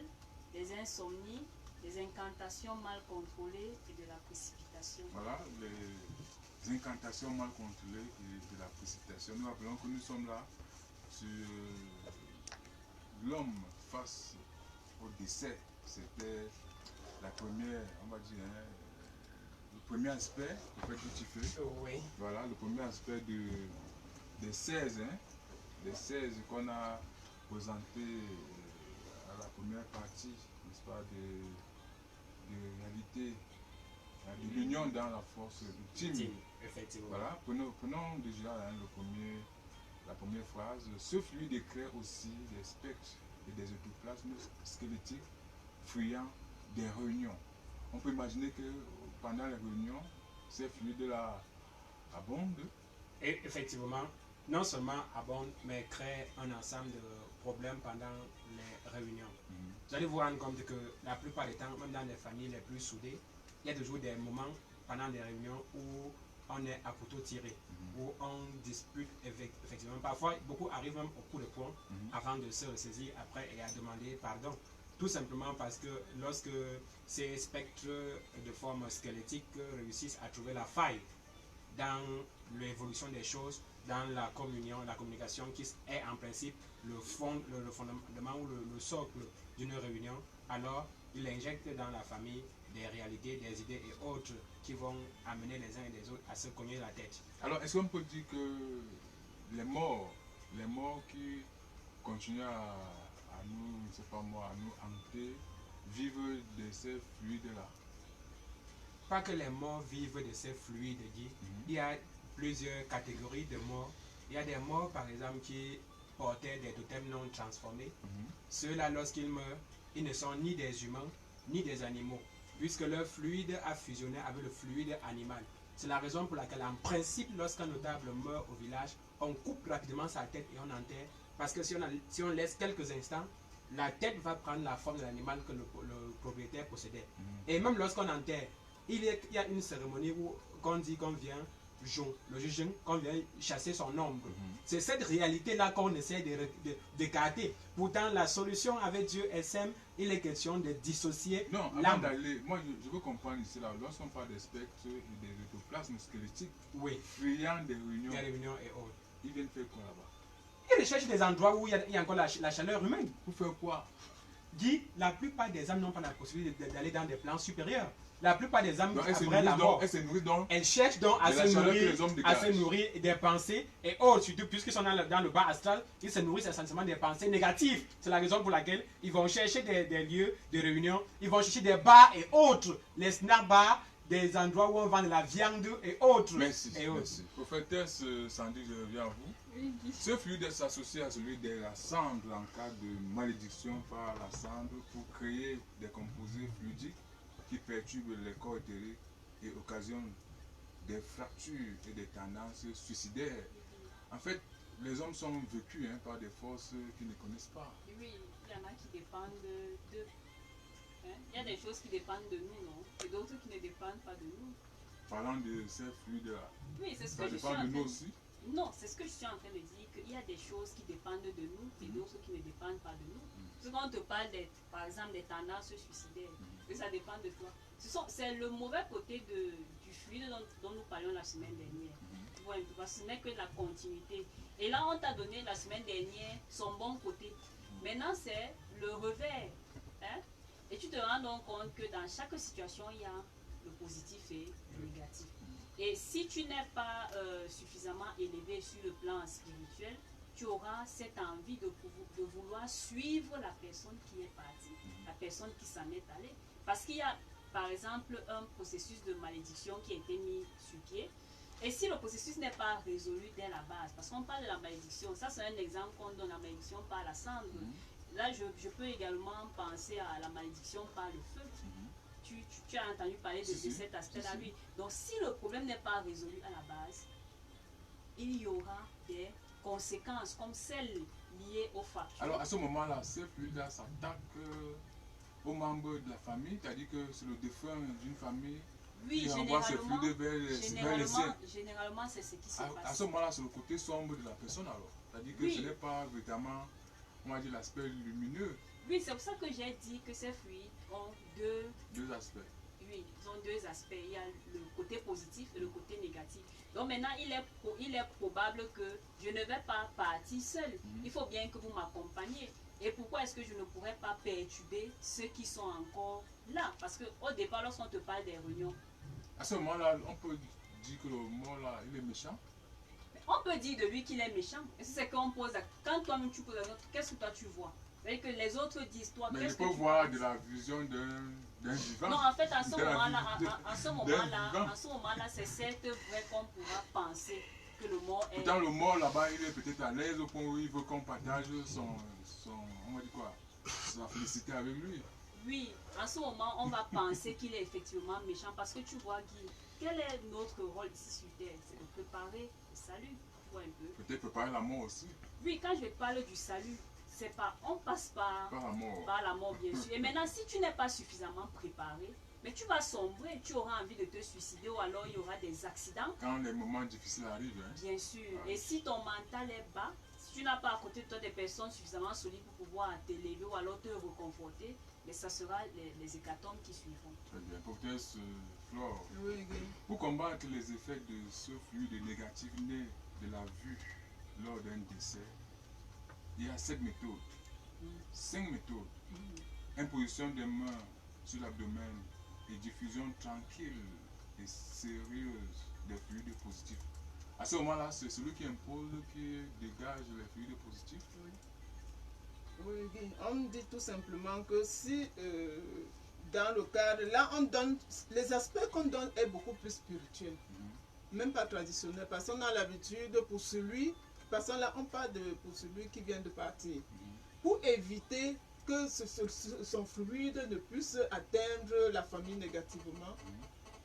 des insomnies, des incantations mal contrôlées et de la précipitation. Voilà, les incantations mal contrôlées et de la précipitation. Nous rappelons que nous sommes là sur l'homme face au décès. C'était la première, on va dire, le premier aspect, le fait que tu fais. Oui. Voilà, le premier aspect des 16, des 16 qu'on a présenté à la première partie, n'est-ce pas, de réalité, de l'union dans la force ultime. Effectivement. Voilà, prenons déjà la première phrase. Ce fluide crée aussi des spectres et des ectoplasmes squelettiques friands des réunions. On peut imaginer que pendant les réunions, ces fluides-là abondent. Et effectivement, non seulement abondent, mais créent un ensemble de problèmes pendant les réunions. Vous allez vous rendre compte que la plupart des temps, même dans les familles les plus soudées, il y a toujours des moments pendant les réunions où on est à couteau tiré, où on dispute effectivement. Parfois, beaucoup arrivent même au coup de poing avant de se ressaisir après et à demander pardon. Tout simplement parce que lorsque ces spectres de forme squelettique réussissent à trouver la faille dans l'évolution des choses, dans la communion, la communication qui est en principe le fondement ou le socle d'une réunion, alors il injecte dans la famille des réalités, des idées et autres qui vont amener les uns et les autres à se cogner la tête. Alors, est-ce qu'on peut dire que les morts qui continuent à nous, je sais pas moi, à nous hanter, vivent de ces fluides-là? Pas que les morts vivent de ces fluides, dit. Il y a plusieurs catégories de morts. Il y a des morts, par exemple, qui portaient des totems non transformés. Ceux-là, lorsqu'ils meurent, ils ne sont ni des humains, ni des animaux, puisque leur fluide a fusionné avec le fluide animal. C'est la raison pour laquelle, en principe, lorsqu'un notable meurt au village, on coupe rapidement sa tête et on enterre. Parce que si on laisse quelques instants, la tête va prendre la forme de l'animal que le propriétaire possédait. Et même lorsqu'on enterre, il y a une cérémonie où on dit qu'on vient jour, le jour qu'on vient chasser son ombre. C'est cette réalité-là qu'on essaie d'écarter. Pourtant, la solution avec Dieu est simple. Il est question de dissocier Non, avant l'âme. d'aller, moi je veux comprendre ici, là, lorsqu'on parle des spectres et des ectoplasmes squelettiques, Oui, fuyant des réunions, des réunions et autres. ils viennent faire quoi là-bas? Ils recherchent des endroits où il y a encore la chaleur humaine. Pour faire quoi? Dit, la plupart des âmes n'ont pas la possibilité d'aller dans des plans supérieurs. La plupart des âmes, Donc, elles se après la nourrissent mort, donc, elles se nourrissent donc. elles cherchent donc à de la se chaleur que nourrir, les hommes à se dégagent. nourrir des pensées et autres, surtout puisqu'ils sont dans le bas astral, ils se nourrissent essentiellement des pensées négatives. C'est la raison pour laquelle ils vont chercher des lieux de réunion, ils vont chercher des bars et autres, les snack bars, des endroits où on vend de la viande et autres. Merci, Et autres. merci. Prophétesse Sandy, je reviens à vous. Oui, Ce fluide s'associe à celui de la cendre en cas de malédiction par la cendre pour créer des composés fluidiques qui perturbent les corps éthériques et occasionnent des fractures et des tendances suicidaires. En fait, les hommes sont vécus par des forces qu'ils ne connaissent pas. oui, il y en a qui dépendent d'eux. Hein? Il y a des choses qui dépendent de nous, non? Et d'autres qui ne dépendent pas de nous. Parlant de ces fluides-là, Oui, c'est ce ça que je suis en dépend train de nous de aussi. Non, c'est ce que je suis en train de dire, qu'il y a des choses qui dépendent de nous et d'autres qui ne dépendent pas de nous. Parce qu'on te parle, par exemple, des tendances suicidaires, que ça dépend de toi. C'est le mauvais côté du fluide dont nous parlions la semaine dernière. Ouais, parce que ce n'est que la continuité. Et là, on t'a donné la semaine dernière son bon côté. Maintenant, c'est le revers. Hein? Et tu te rends donc compte que dans chaque situation, il y a le positif et le négatif. Et si tu n'es pas suffisamment élevé sur le plan spirituel, tu auras cette envie de vouloir suivre la personne qui est partie, la personne qui s'en est allée. Parce qu'il y a, par exemple, un processus de malédiction qui a été mis sur pied. Et si le processus n'est pas résolu dès la base, parce qu'on parle de la malédiction, ça c'est un exemple qu'on donne, la malédiction par la cendre. Là, je peux également penser à la malédiction par le feu. Tu as entendu parler de cet aspect-là, oui. Donc, si le problème n'est pas résolu à la base, il y aura des conséquences comme celles liées aux factures. Alors, à ce moment-là, ces fluides-là s'attaquent aux membres de la famille, c'est-à-dire que c'est le défunt d'une famille Oui, qui envoie ses fluides vers les siens. généralement, c'est ce qui se À passe. ce moment-là, c'est le côté sombre de la personne alors. C'est-à-dire que Oui. ce n'est pas véritablement, on va dire, l'aspect lumineux. Oui, c'est pour ça que j'ai dit que ces fluides ont Deux aspects. oui, ils ont deux aspects. Il y a le côté positif et le côté négatif. Donc maintenant, il est probable que je ne vais pas partir seul. Il faut bien que vous m'accompagniez. Et pourquoi est-ce que je ne pourrais pas perturber ceux qui sont encore là? Parce qu'au départ, lorsqu'on te parle des réunions, À ce moment-là, on peut dire que le mort là, il est méchant. on peut dire de lui qu'il est méchant. Et c'est qu'on pose quand toi-même tu poses la question, qu'est-ce que toi tu vois? C'est-à-dire que les autres disent, toi, Mais qu'est-ce il que peut tu voir penses? de la vision d'un vivant. Non, en fait, à ce De la moment-là, vie- à ce moment-là, c'est certes vrai qu'on pourra penser que le mort est... Pourtant, le mort là-bas, il est peut-être à l'aise au point où il veut qu'on partage on va dire quoi, sa félicité avec lui. Oui, à ce moment, on va penser qu'il est effectivement méchant parce que tu vois, Guy, quel est notre rôle ici sur Terre? C'est de préparer le salut. Tu vois un peu? Peut-être préparer la mort aussi. Oui, quand je parle du salut, c'est pas, on passe Pas la mort. par la mort, bien sûr. Et maintenant, si tu n'es pas suffisamment préparé, mais tu vas sombrer, tu auras envie de te suicider ou alors il y aura des accidents. Quand les moments difficiles arrivent, Bien sûr. Et si ton mental est bas, si tu n'as pas à côté de toi des personnes suffisamment solides pour pouvoir t'élever ou alors te reconforter, mais ça sera les hécatombes qui suivront. très bien. Prophétesse Flore, Oui, Guy. pour combattre les effets de ce fluide négatif né de la vue lors d'un décès, il y a 7 méthodes. 5 méthodes. Imposition des mains sur l'abdomen et diffusion tranquille et sérieuse des fluides positifs. À ce moment-là, c'est celui qui impose qui dégage les fluides positifs. Oui, Guy. On dit tout simplement que si dans le cadre, là on donne, les aspects qu'on donne est beaucoup plus spirituel, même pas traditionnel, parce qu'on a l'habitude pour celui, parce que là on parle pour celui qui vient de partir, pour éviter que son fluide ne puisse atteindre la famille négativement.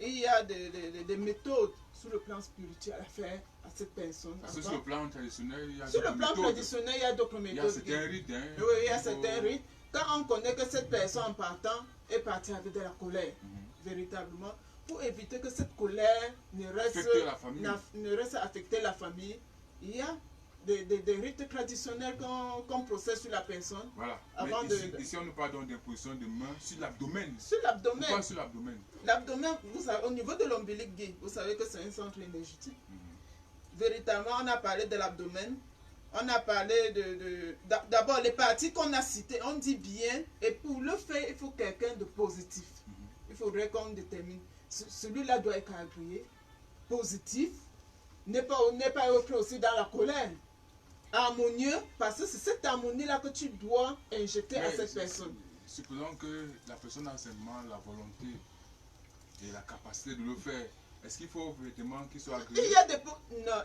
Et il y a des méthodes sur le plan spirituel à faire à cette personne. Parce que sur le plan traditionnel, il y a Sur d'autres le plan méthodes. traditionnel, il y a d'autres Il y a méthodes. certains rites. Hein, Oui, il y a certains rites. Quand on connaît que cette personne en partant est partie avec de la colère, véritablement, pour éviter que cette colère ne reste, Affecter la famille. ne reste à affecter la famille, il y a des rites traditionnels qu'on procède sur la personne. Voilà. Avant Mais ici, on ne parle donc d'imposition de main sur l'abdomen. Sur l'abdomen. Pourquoi sur l'abdomen? L'abdomen, vous savez, au niveau de l'ombilic gay, vous savez que c'est un centre énergétique. Véritablement, on a parlé de l'abdomen. On a parlé d'abord les parties qu'on a citées, on dit bien, et pour le faire, il faut quelqu'un de positif. Il faudrait qu'on détermine. Celui-là doit être agréé, positif, n'est pas autre aussi dans la colère. Harmonieux, parce que c'est cette harmonie-là que tu dois injecter à cette personne. Supposons que la personne a seulement la volonté et la capacité de le faire. Est-ce qu'il faut véritablement qu'il soit agréé?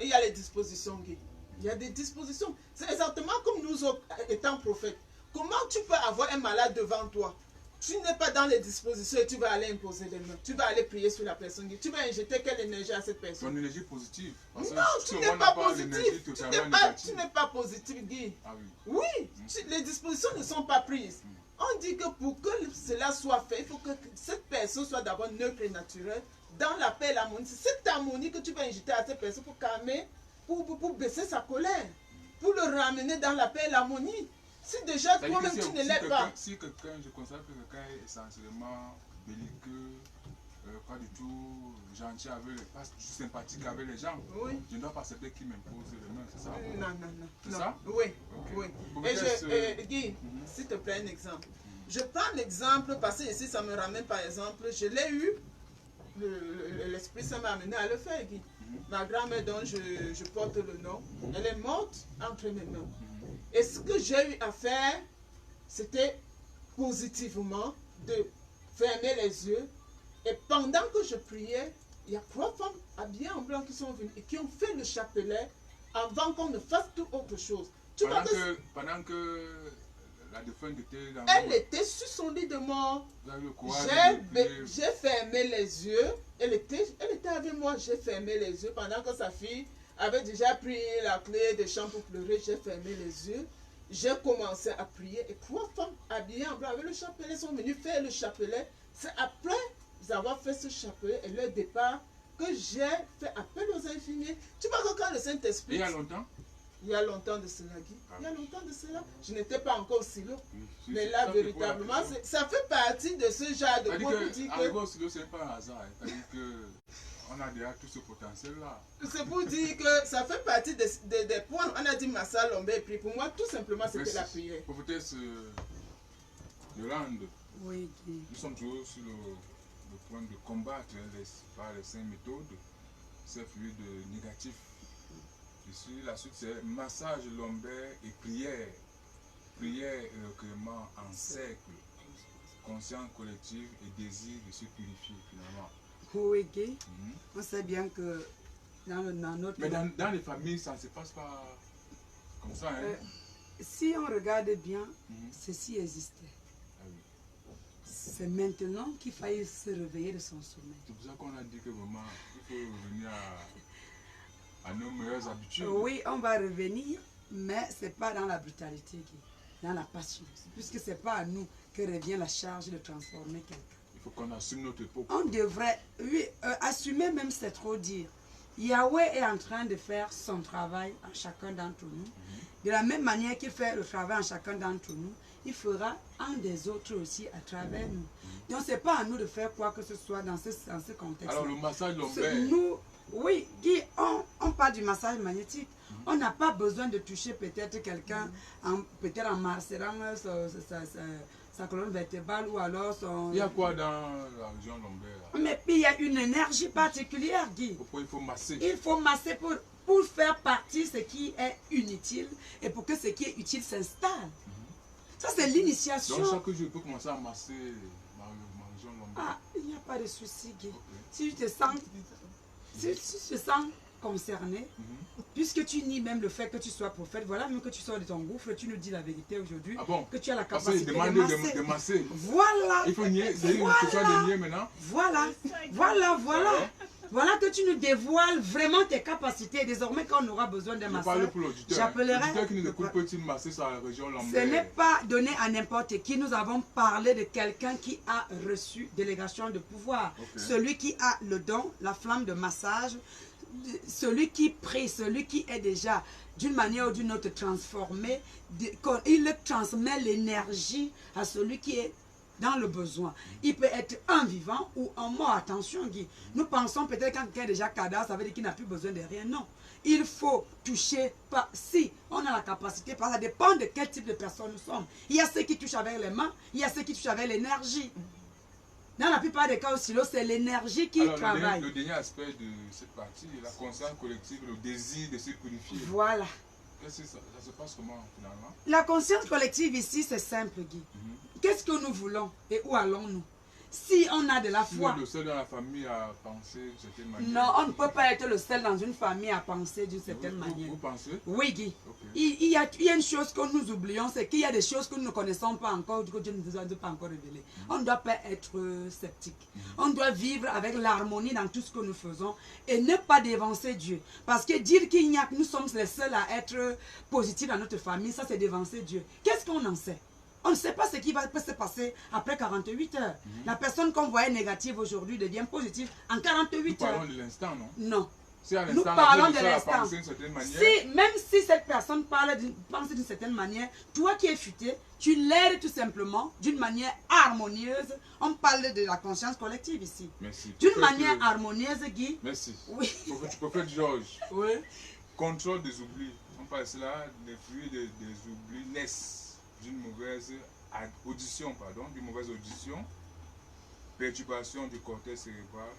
Il y a les dispositions, Guy. Il y a des dispositions. C'est exactement comme nous autres, étant prophètes. Comment tu peux avoir un malade devant toi? Tu n'es pas dans les dispositions et tu vas aller imposer les mains. Tu vas aller prier sur la personne. Tu vas injecter quelle énergie à cette personne? Ton énergie positive. Non, tu n'es pas positif. Tu n'es pas positif, Guy. Ah oui. Oui, les dispositions ne sont pas prises. On dit que pour que cela soit fait, il faut que cette personne soit d'abord neutre et naturelle, dans la paix et l'harmonie. C'est cette harmonie que tu vas injecter à cette personne pour calmer, pour baisser sa colère, pour le ramener dans la paix et l'harmonie. Si déjà toi-même tu ne l'es pas. Si quelqu'un, je constate que quelqu'un est essentiellement belliqueux, pas du tout gentil avec les, pas du tout sympathique avec les gens, Oui. je ne dois pas accepter qu'il m'impose les mains, c'est ça? Non. C'est ça? Oui, Okay. oui. Et Guy, s'il te plaît, un exemple. Je prends l'exemple parce que ici ça me ramène par exemple, je l'ai eu, l'Esprit Saint m'a amené à le faire, Guy. Ma grand-mère dont je porte le nom, elle est morte entre mes mains. Et ce que j'ai eu à faire, c'était positivement de fermer les yeux. Et pendant que je priais, il y a 3 femmes habillées en blanc qui sont venues et qui ont fait le chapelet avant qu'on ne fasse toute autre chose. Pendant que la défunte était dans elle était sur son lit de mort. J'ai fermé les yeux. Elle était avec moi. J'ai fermé les yeux pendant que sa fille avait déjà pris la clé des chambres pour pleurer. J'ai fermé les yeux. J'ai commencé à prier. Et 3 femmes habillées en blanc avec le chapelet sont venues faire le chapelet. C'est après avoir fait ce chapelet et leur départ que j'ai fait appel aux infirmiers. Tu vois que quand le Saint-Esprit... Il y a longtemps? Il y a longtemps de cela, Guy. Il y a longtemps de cela. Je n'étais pas encore au silo. Mais là, véritablement, ça fait partie de ce genre de point pour dire que... Arriver au silo, ce n'est pas un hasard. C'est-à-dire qu'on a déjà tout ce potentiel-là. C'est pour dire que ça fait partie des points. On a dit Massa Lombe et puis pour moi, tout simplement, c'était la prière. Prophétesse Yolande, Oui, Guy. nous sommes toujours sur le point de combattre par les 5 méthodes ces fluides négatifs. Ici, la suite, c'est massage lombaire et prière. Prière et recueillement en cercle. Conscience collective et désir de se purifier finalement. Oui, Guy. On sait bien que dans notre... Mais dans les familles, ça ne se passe pas comme ça. Hein? Si on regarde bien, ceci existait. Ah oui. C'est maintenant qu'il faille se réveiller de son sommeil. C'est pour ça qu'on a dit que vraiment, il faut revenir à nos meilleures habitudes. Oui, on va revenir, mais ce n'est pas dans la brutalité, Guy, dans la patience. Puisque ce n'est pas à nous que revient la charge de transformer quelqu'un. Il faut qu'on assume notre époque. On devrait, oui, assumer même, c'est trop dire. Yahweh est en train de faire son travail à chacun d'entre nous. De la même manière qu'il fait le travail à chacun d'entre nous, il fera un des autres aussi à travers nous. Donc, ce n'est pas à nous de faire quoi que ce soit dans ce contexte. Alors, le massage lombaire. Nous, oui, Guy, on parle du massage magnétique. On n'a pas besoin de toucher peut-être quelqu'un, peut-être en marcelant sa colonne vertébrale ou alors son... Il y a quoi dans la région lombaire? Mais puis il y a une énergie particulière, Guy. Pourquoi il faut masser? Il faut masser pour faire partie ce qui est inutile et pour que ce qui est utile s'installe. Ça, c'est l'initiation. Donc, chaque jour, je peux commencer à masser ma région lombaire. Ah, il n'y a pas de souci, Guy. Si tu te sens concerné, puisque tu nies même le fait que tu sois prophète, voilà, même que tu sors de ton gouffre, tu nous dis la vérité aujourd'hui, que tu as la capacité de masser. Voilà. Il faut nier, c'est une question de nier maintenant. Voilà. Voilà que tu nous dévoiles vraiment tes capacités. Désormais, quand on aura besoin d'un Je massage, parle pour l'auditeur. j'appellerai. L'auditeur qui nous écoute peut-il masser sur la région Ce lombaire? n'est pas donné à n'importe qui. Nous avons parlé de quelqu'un qui a reçu délégation de pouvoir. Ok. Celui qui a le don, la flamme de massage, celui qui prie, celui qui est déjà d'une manière ou d'une autre transformé, il transmet l'énergie à celui qui est dans le besoin. Il peut être un vivant ou un mort. Attention, Guy. Nous pensons peut-être quand quelqu'un est déjà cadavre, ça veut dire qu'il n'a plus besoin de rien. Non. Il faut toucher par si on a la capacité, parce que ça dépend de quel type de personne nous sommes. Il y a ceux qui touchent avec les mains, il y a ceux qui touchent avec l'énergie. Dans la plupart des cas aussi, c'est l'énergie qui Alors, travaille. le dernier aspect de cette partie, la conscience collective, le désir de se purifier. Voilà. Qu'est-ce que ça se passe comment finalement? La conscience collective ici, c'est simple, Guy. Qu'est-ce que nous voulons et où allons-nous? Si on a de la Si foi. vous êtes le seul dans la famille à penser d'une certaine manière. Non, on ne peut pas être le seul dans une famille à penser d'une certaine manière. Vous pensez? Oui, Guy. Ok. Il y a une chose que nous oublions, c'est qu'il y a des choses que nous ne connaissons pas encore, que Dieu ne nous a pas encore révélées. On ne doit pas être sceptique. On doit vivre avec l'harmonie dans tout ce que nous faisons et ne pas dévancer Dieu. Parce que dire qu'il n'y a que nous sommes les seuls à être positifs dans notre famille, ça c'est dévancer Dieu. Qu'est-ce qu'on en sait? On ne sait pas ce qui va se passer après 48 heures. La personne qu'on voyait négative aujourd'hui devient positive en 48 Nous heures. parlons de l'instant, non? Non. Si à Nous l'instant, parlons la de personne a l'instant. pensé d'une certaine manière, Si, même si cette personne pense d'une certaine manière, toi qui es futé, tu l'aides tout simplement d'une manière harmonieuse. On parle de la conscience collective ici. merci. D'une Prophète, manière harmonieuse, Guy. Merci. Oui. Prophète Georges, Oui. contrôle des oublis. On parle cela, les fruits des oublis naissent d'une mauvaise audition, d'une mauvaise audition, perturbation du cortex cérébral,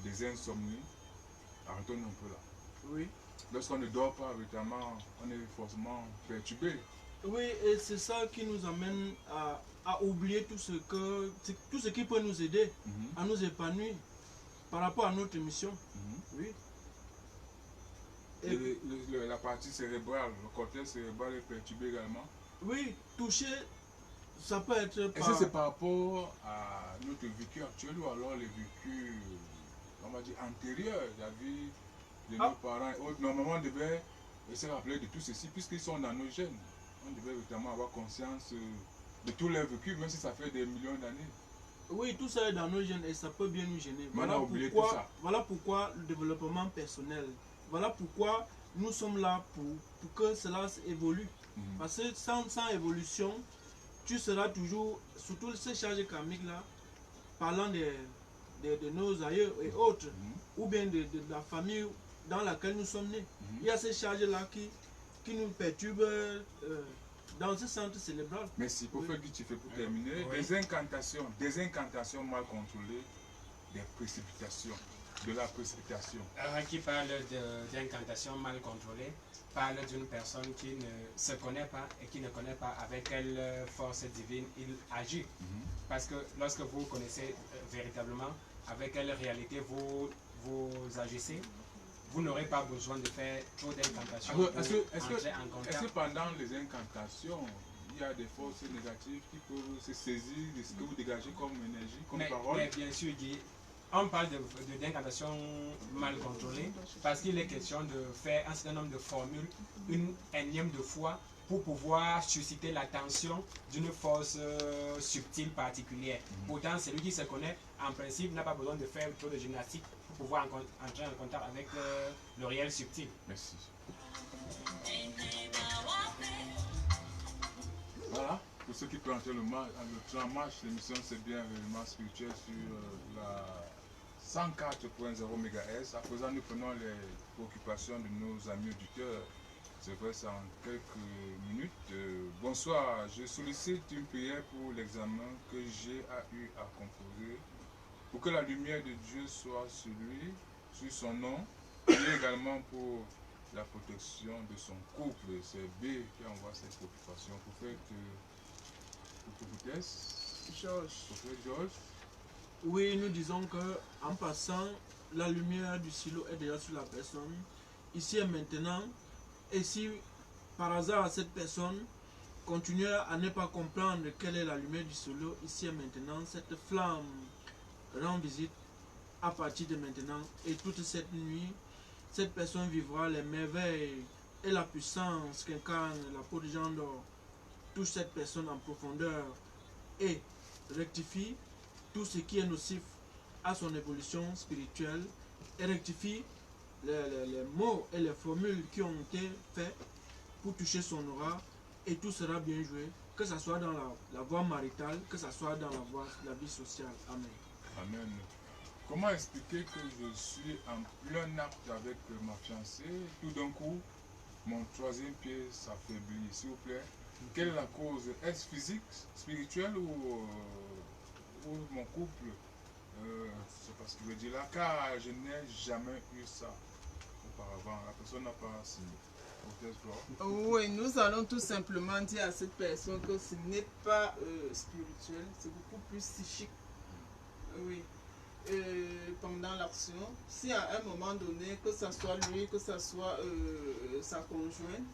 des insomnies. Arrêtons un peu là. Oui. Lorsqu'on ne dort pas, évidemment, on est forcément perturbé. Oui, et c'est ça qui nous amène à oublier tout ce qui peut nous aider à nous épanouir par rapport à notre mission. Oui. Et la partie cérébrale, le cortex cérébral est perturbé également. Oui, toucher, ça peut être Est-ce que c'est par rapport à notre vécu actuel ou alors les vécus, on va dire, antérieurs, la vie de nos parents et autres? Normalement, on devait se rappeler de tout ceci puisqu'ils sont dans nos gènes. On devait évidemment avoir conscience de tous les vécus, même si ça fait des millions d'années. Oui, tout ça est dans nos gènes et ça peut bien nous gêner. Mais on a oublié tout ça. Voilà pourquoi le développement personnel, voilà pourquoi nous sommes là pour que cela évolue. Parce que sans évolution, tu seras toujours, surtout ces charges karmiques-là, parlant de nos aïeux et autres, ou bien de la famille dans laquelle nous sommes nés. Il y a ces charges-là qui nous perturbent dans ce centre cérébral. Merci. Prophète Guy, tu fais pour terminer. Oui. Des incantations mal contrôlées, des précipitations, de la précipitation. Qui parle d'incantation mal contrôlée, parle d'une personne qui ne se connaît pas et qui ne connaît pas avec quelle force divine il agit. Parce que lorsque vous connaissez véritablement avec quelle réalité vous agissez, vous n'aurez pas besoin de faire trop d'incantations pour Est-ce entrer en que contact. pendant les incantations, il y a des forces négatives qui peuvent se saisir de ce que vous dégagez comme énergie, comme parole? Mais bien sûr, Guy, on parle d'incantation mal contrôlée parce qu'il est question de faire un certain nombre de formules, une énième de fois, pour pouvoir susciter l'attention d'une force subtile particulière. Pourtant, celui qui se connaît, en principe, n'a pas besoin de faire trop de gymnastique pour pouvoir entrer en contact avec le réel subtil. Merci. Voilà, pour ceux qui peuvent entrer le train marche, l'émission c'est bien réellement spirituel sur la 104.0 MHz. À présent, nous prenons les préoccupations de nos amis auditeurs. C'est vrai, c'est en quelques minutes. Bonsoir, je sollicite une prière pour l'examen que j'ai eu à composer, pour que la lumière de Dieu soit sur lui, sur son nom, et également pour la protection de son couple. C'est B qui envoie cette préoccupation. Prophète Georges. Oui, nous disons que en passant, la lumière du silo est déjà sur la personne, ici et maintenant. Et si par hasard cette personne continue à ne pas comprendre quelle est la lumière du silo, ici et maintenant, cette flamme rend visite à partir de maintenant et toute cette nuit, cette personne vivra les merveilles et la puissance qu'incarne la peau de Jean d'or. Touche cette personne en profondeur et rectifie tout ce qui est nocif à son évolution spirituelle et rectifie les mots et les formules qui ont été faits pour toucher son aura et tout sera bien joué, que ce soit dans la voie maritale, que ce soit dans la vie sociale. Amen. Amen. Comment expliquer que je suis en plein acte avec ma fiancée, tout d'un coup, mon troisième pied s'affaiblit, s'il vous plaît? Quelle est la cause? Est-ce physique, spirituelle ou mon couple? C'est pas ce que je veux dire là, car je n'ai jamais eu ça auparavant. La personne n'a pas signé. Oui, nous allons tout simplement dire à cette personne que ce n'est pas spirituel, c'est beaucoup plus psychique. Oui. Pendant l'action, si à un moment donné, que ce soit lui, que ce soit sa conjointe,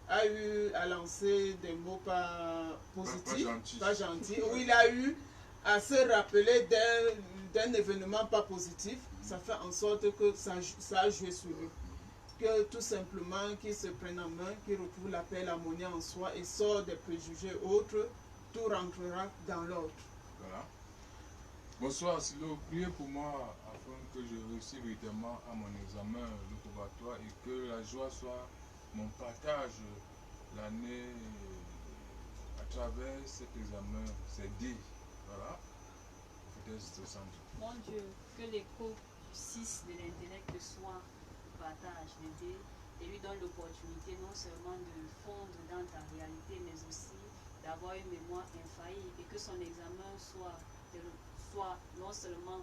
a eu à lancer des mots pas positifs, pas gentils, ou il a eu à se rappeler d'un événement pas positif, ça fait en sorte que ça a joué sur lui. Que tout simplement qu'il se prenne en main, qu'il retrouve la paix, l'harmonie en soi et sort des préjugés autres, tout rentrera dans l'ordre. Voilà. Bonsoir, Silo, priez pour moi afin que je réussisse véritablement à mon examen de probatoire et que la joie soit mon partage l'année à travers cet examen, c'est dit. Voilà. Mon Dieu, que l'écho du 6 de l'intellect soit partage l'idée et lui donne l'opportunité non seulement de fondre dans ta réalité, mais aussi d'avoir une mémoire infaillible et que son examen soit non seulement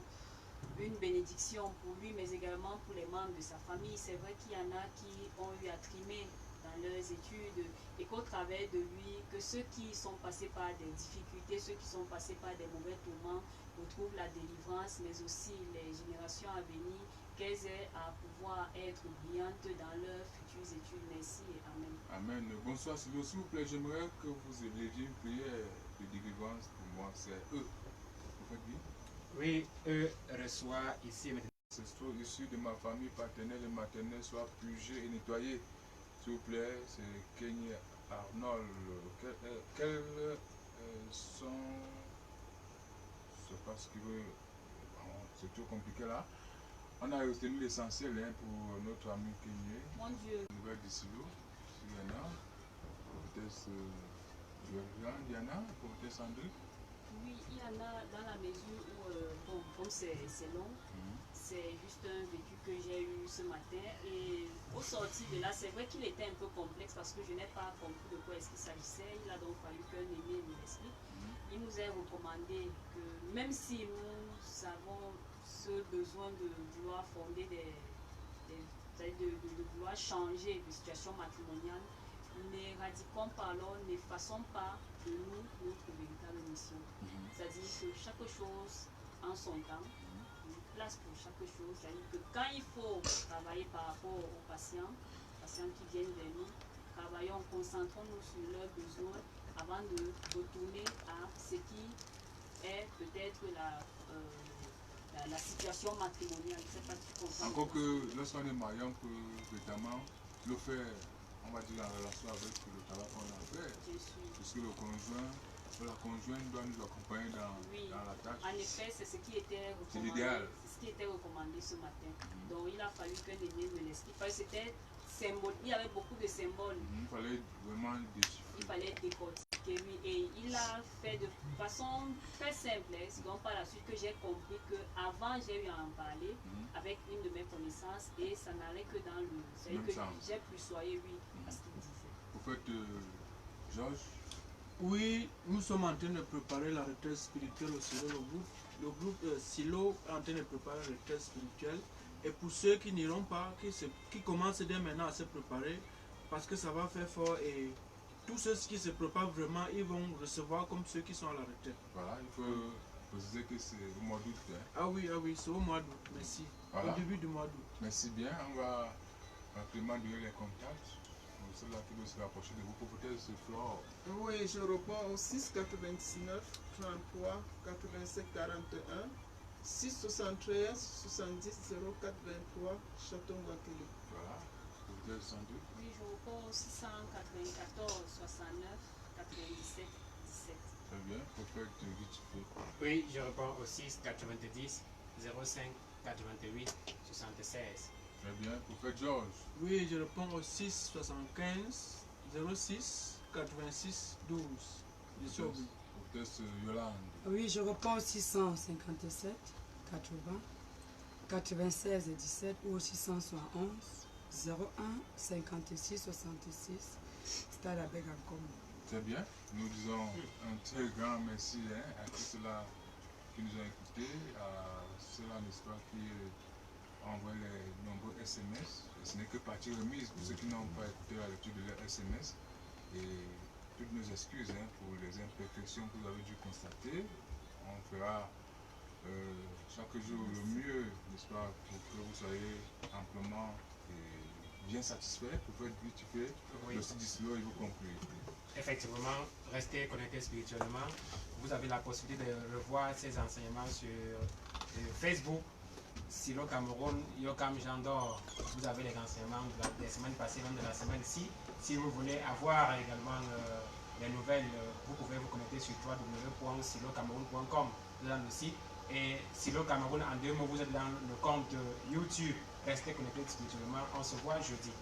une bénédiction pour lui, mais également pour les membres de sa famille. C'est vrai qu'il y en a qui ont eu à trimer dans leurs études et qu'au travers de lui, que ceux qui sont passés par des difficultés, ceux qui sont passés par des mauvais tourments retrouvent la délivrance, mais aussi les générations à venir, qu'elles aient à pouvoir être brillantes dans leurs futures études. Merci et Amen. Amen. Bonsoir, s'il vous plaît, j'aimerais que vous éleviez une prière de délivrance pour moi. C'est eux. Vous faites bien? Oui, eux reçoivent ici maintenant. Ce soit issu de ma famille paternelle et maternelle soit purgé et nettoyé. S'il vous plaît, c'est Kenny Arnold. Quels sont... Je ne sais pas ce qu'il veut. C'est trop compliqué là. On a retenu l'essentiel pour notre ami Kenny. Mon Dieu. Nouvelle d'ici là. S'il y en a. Peut-être Diana, peut-être Sandrine. Oui, il y en a dans la mesure où, bon, comme c'est long, c'est juste un vécu que j'ai eu ce matin. Et au sortir de là, c'est vrai qu'il était un peu complexe parce que je n'ai pas compris de quoi est-ce qu'il s'agissait. Il a donc fallu qu'un aîné nous l'explique. Il nous est recommandé que même si nous avons ce besoin de vouloir fonder de vouloir changer de situation matrimoniale, n'éradiquons pas alors, n'effaçons pas de nous notre véritable mission. C'est-à-dire que chaque chose en son temps, une place pour chaque chose. C'est-à-dire que quand il faut travailler par rapport aux patients qui viennent vers nous, travaillons, concentrons-nous sur leurs besoins avant de retourner à ce qui est peut-être la situation matrimoniale. Je ne sais pas si tu comprends. Encore que lorsqu'on est marié, on peut évidemment le faire, on va dire, en relation avec le travail qu'on a fait. Puisque le conjoint ou la conjointe doit nous accompagner dans la tâche. En effet, c'est ce qui était recommandé. C'est l'idéal. C'est ce qui était recommandé ce matin. Donc il a fallu qu'un aîné me l'explique. Parce que c'était symbole. Il y avait beaucoup de symboles. Il fallait vraiment déchiffrer. Il fallait décortiquer, oui. Et il a fait de façon très simple. C'est donc par la suite que j'ai compris qu'avant j'ai eu à en parler avec une de mes connaissances et ça n'allait que dans le. C'est-à-dire que j'ai plus soyé, oui, à ce qu'il disait. Au fait, Georges. Oui, nous sommes en train de préparer la retraite spirituelle au Silo. Le groupe Silo est en train de préparer la retraite spirituelle. Et pour ceux qui n'iront pas, qui commencent dès maintenant à se préparer, parce que ça va faire fort et tous ceux qui se préparent vraiment, ils vont recevoir comme ceux qui sont à la retraite. Voilà, il faut préciser que c'est au mois d'août. Hein. Ah oui, c'est au mois d'août, merci. Voilà. Au début du mois d'août. Merci bien, on va rapidement donner les contacts. Ceux-là qui veulent se rapprocher de vous, peut-être ce Flore. Oui, je réponds au 6 99 33 87 41 673 70 04 23 Château-Makele. Voilà. Auditeur 102. Oui, je reprends au 694 69 97 17. Très bien. Prophète, vite fait. Oui, je réponds au 6 90 05 88 76. Très bien. Prophète Georges. Oui, je réponds au 6 75 06 86 12. Je suis au bout. Prophète Yolande. Oui, je reprends au 657 80 96 17 ou au 671 01 56 66. Stade avec un commun. Très bien. Nous disons un très grand merci à tous ceux-là qui nous ont écoutés, à ceux-là, n'est-ce pas, qui ont envoyé les nombreux SMS. Et ce n'est que partie remise pour ceux qui n'ont pas écouté la lecture de leur SMS. Et toutes nos excuses pour les imperfections que vous avez dû constater. On fera chaque jour le mieux, n'est-ce pas, pour que vous soyez amplement et bien satisfait. Vous faites vite fait. Oui. Le site Dislo et vous concluez. Effectivement, restez connectés spirituellement. Vous avez la possibilité de revoir ces enseignements sur Facebook, Silo Cameroun, Yokam Jandor. Vous avez les enseignements des semaines passées, même de la semaine-ci. Si vous voulez avoir également les nouvelles, vous pouvez vous connecter sur www.silocameroun.com dans le site. Et Silo Cameroun, en 2 mots, vous êtes dans le compte YouTube. Restez connectés spirituellement. On se voit jeudi.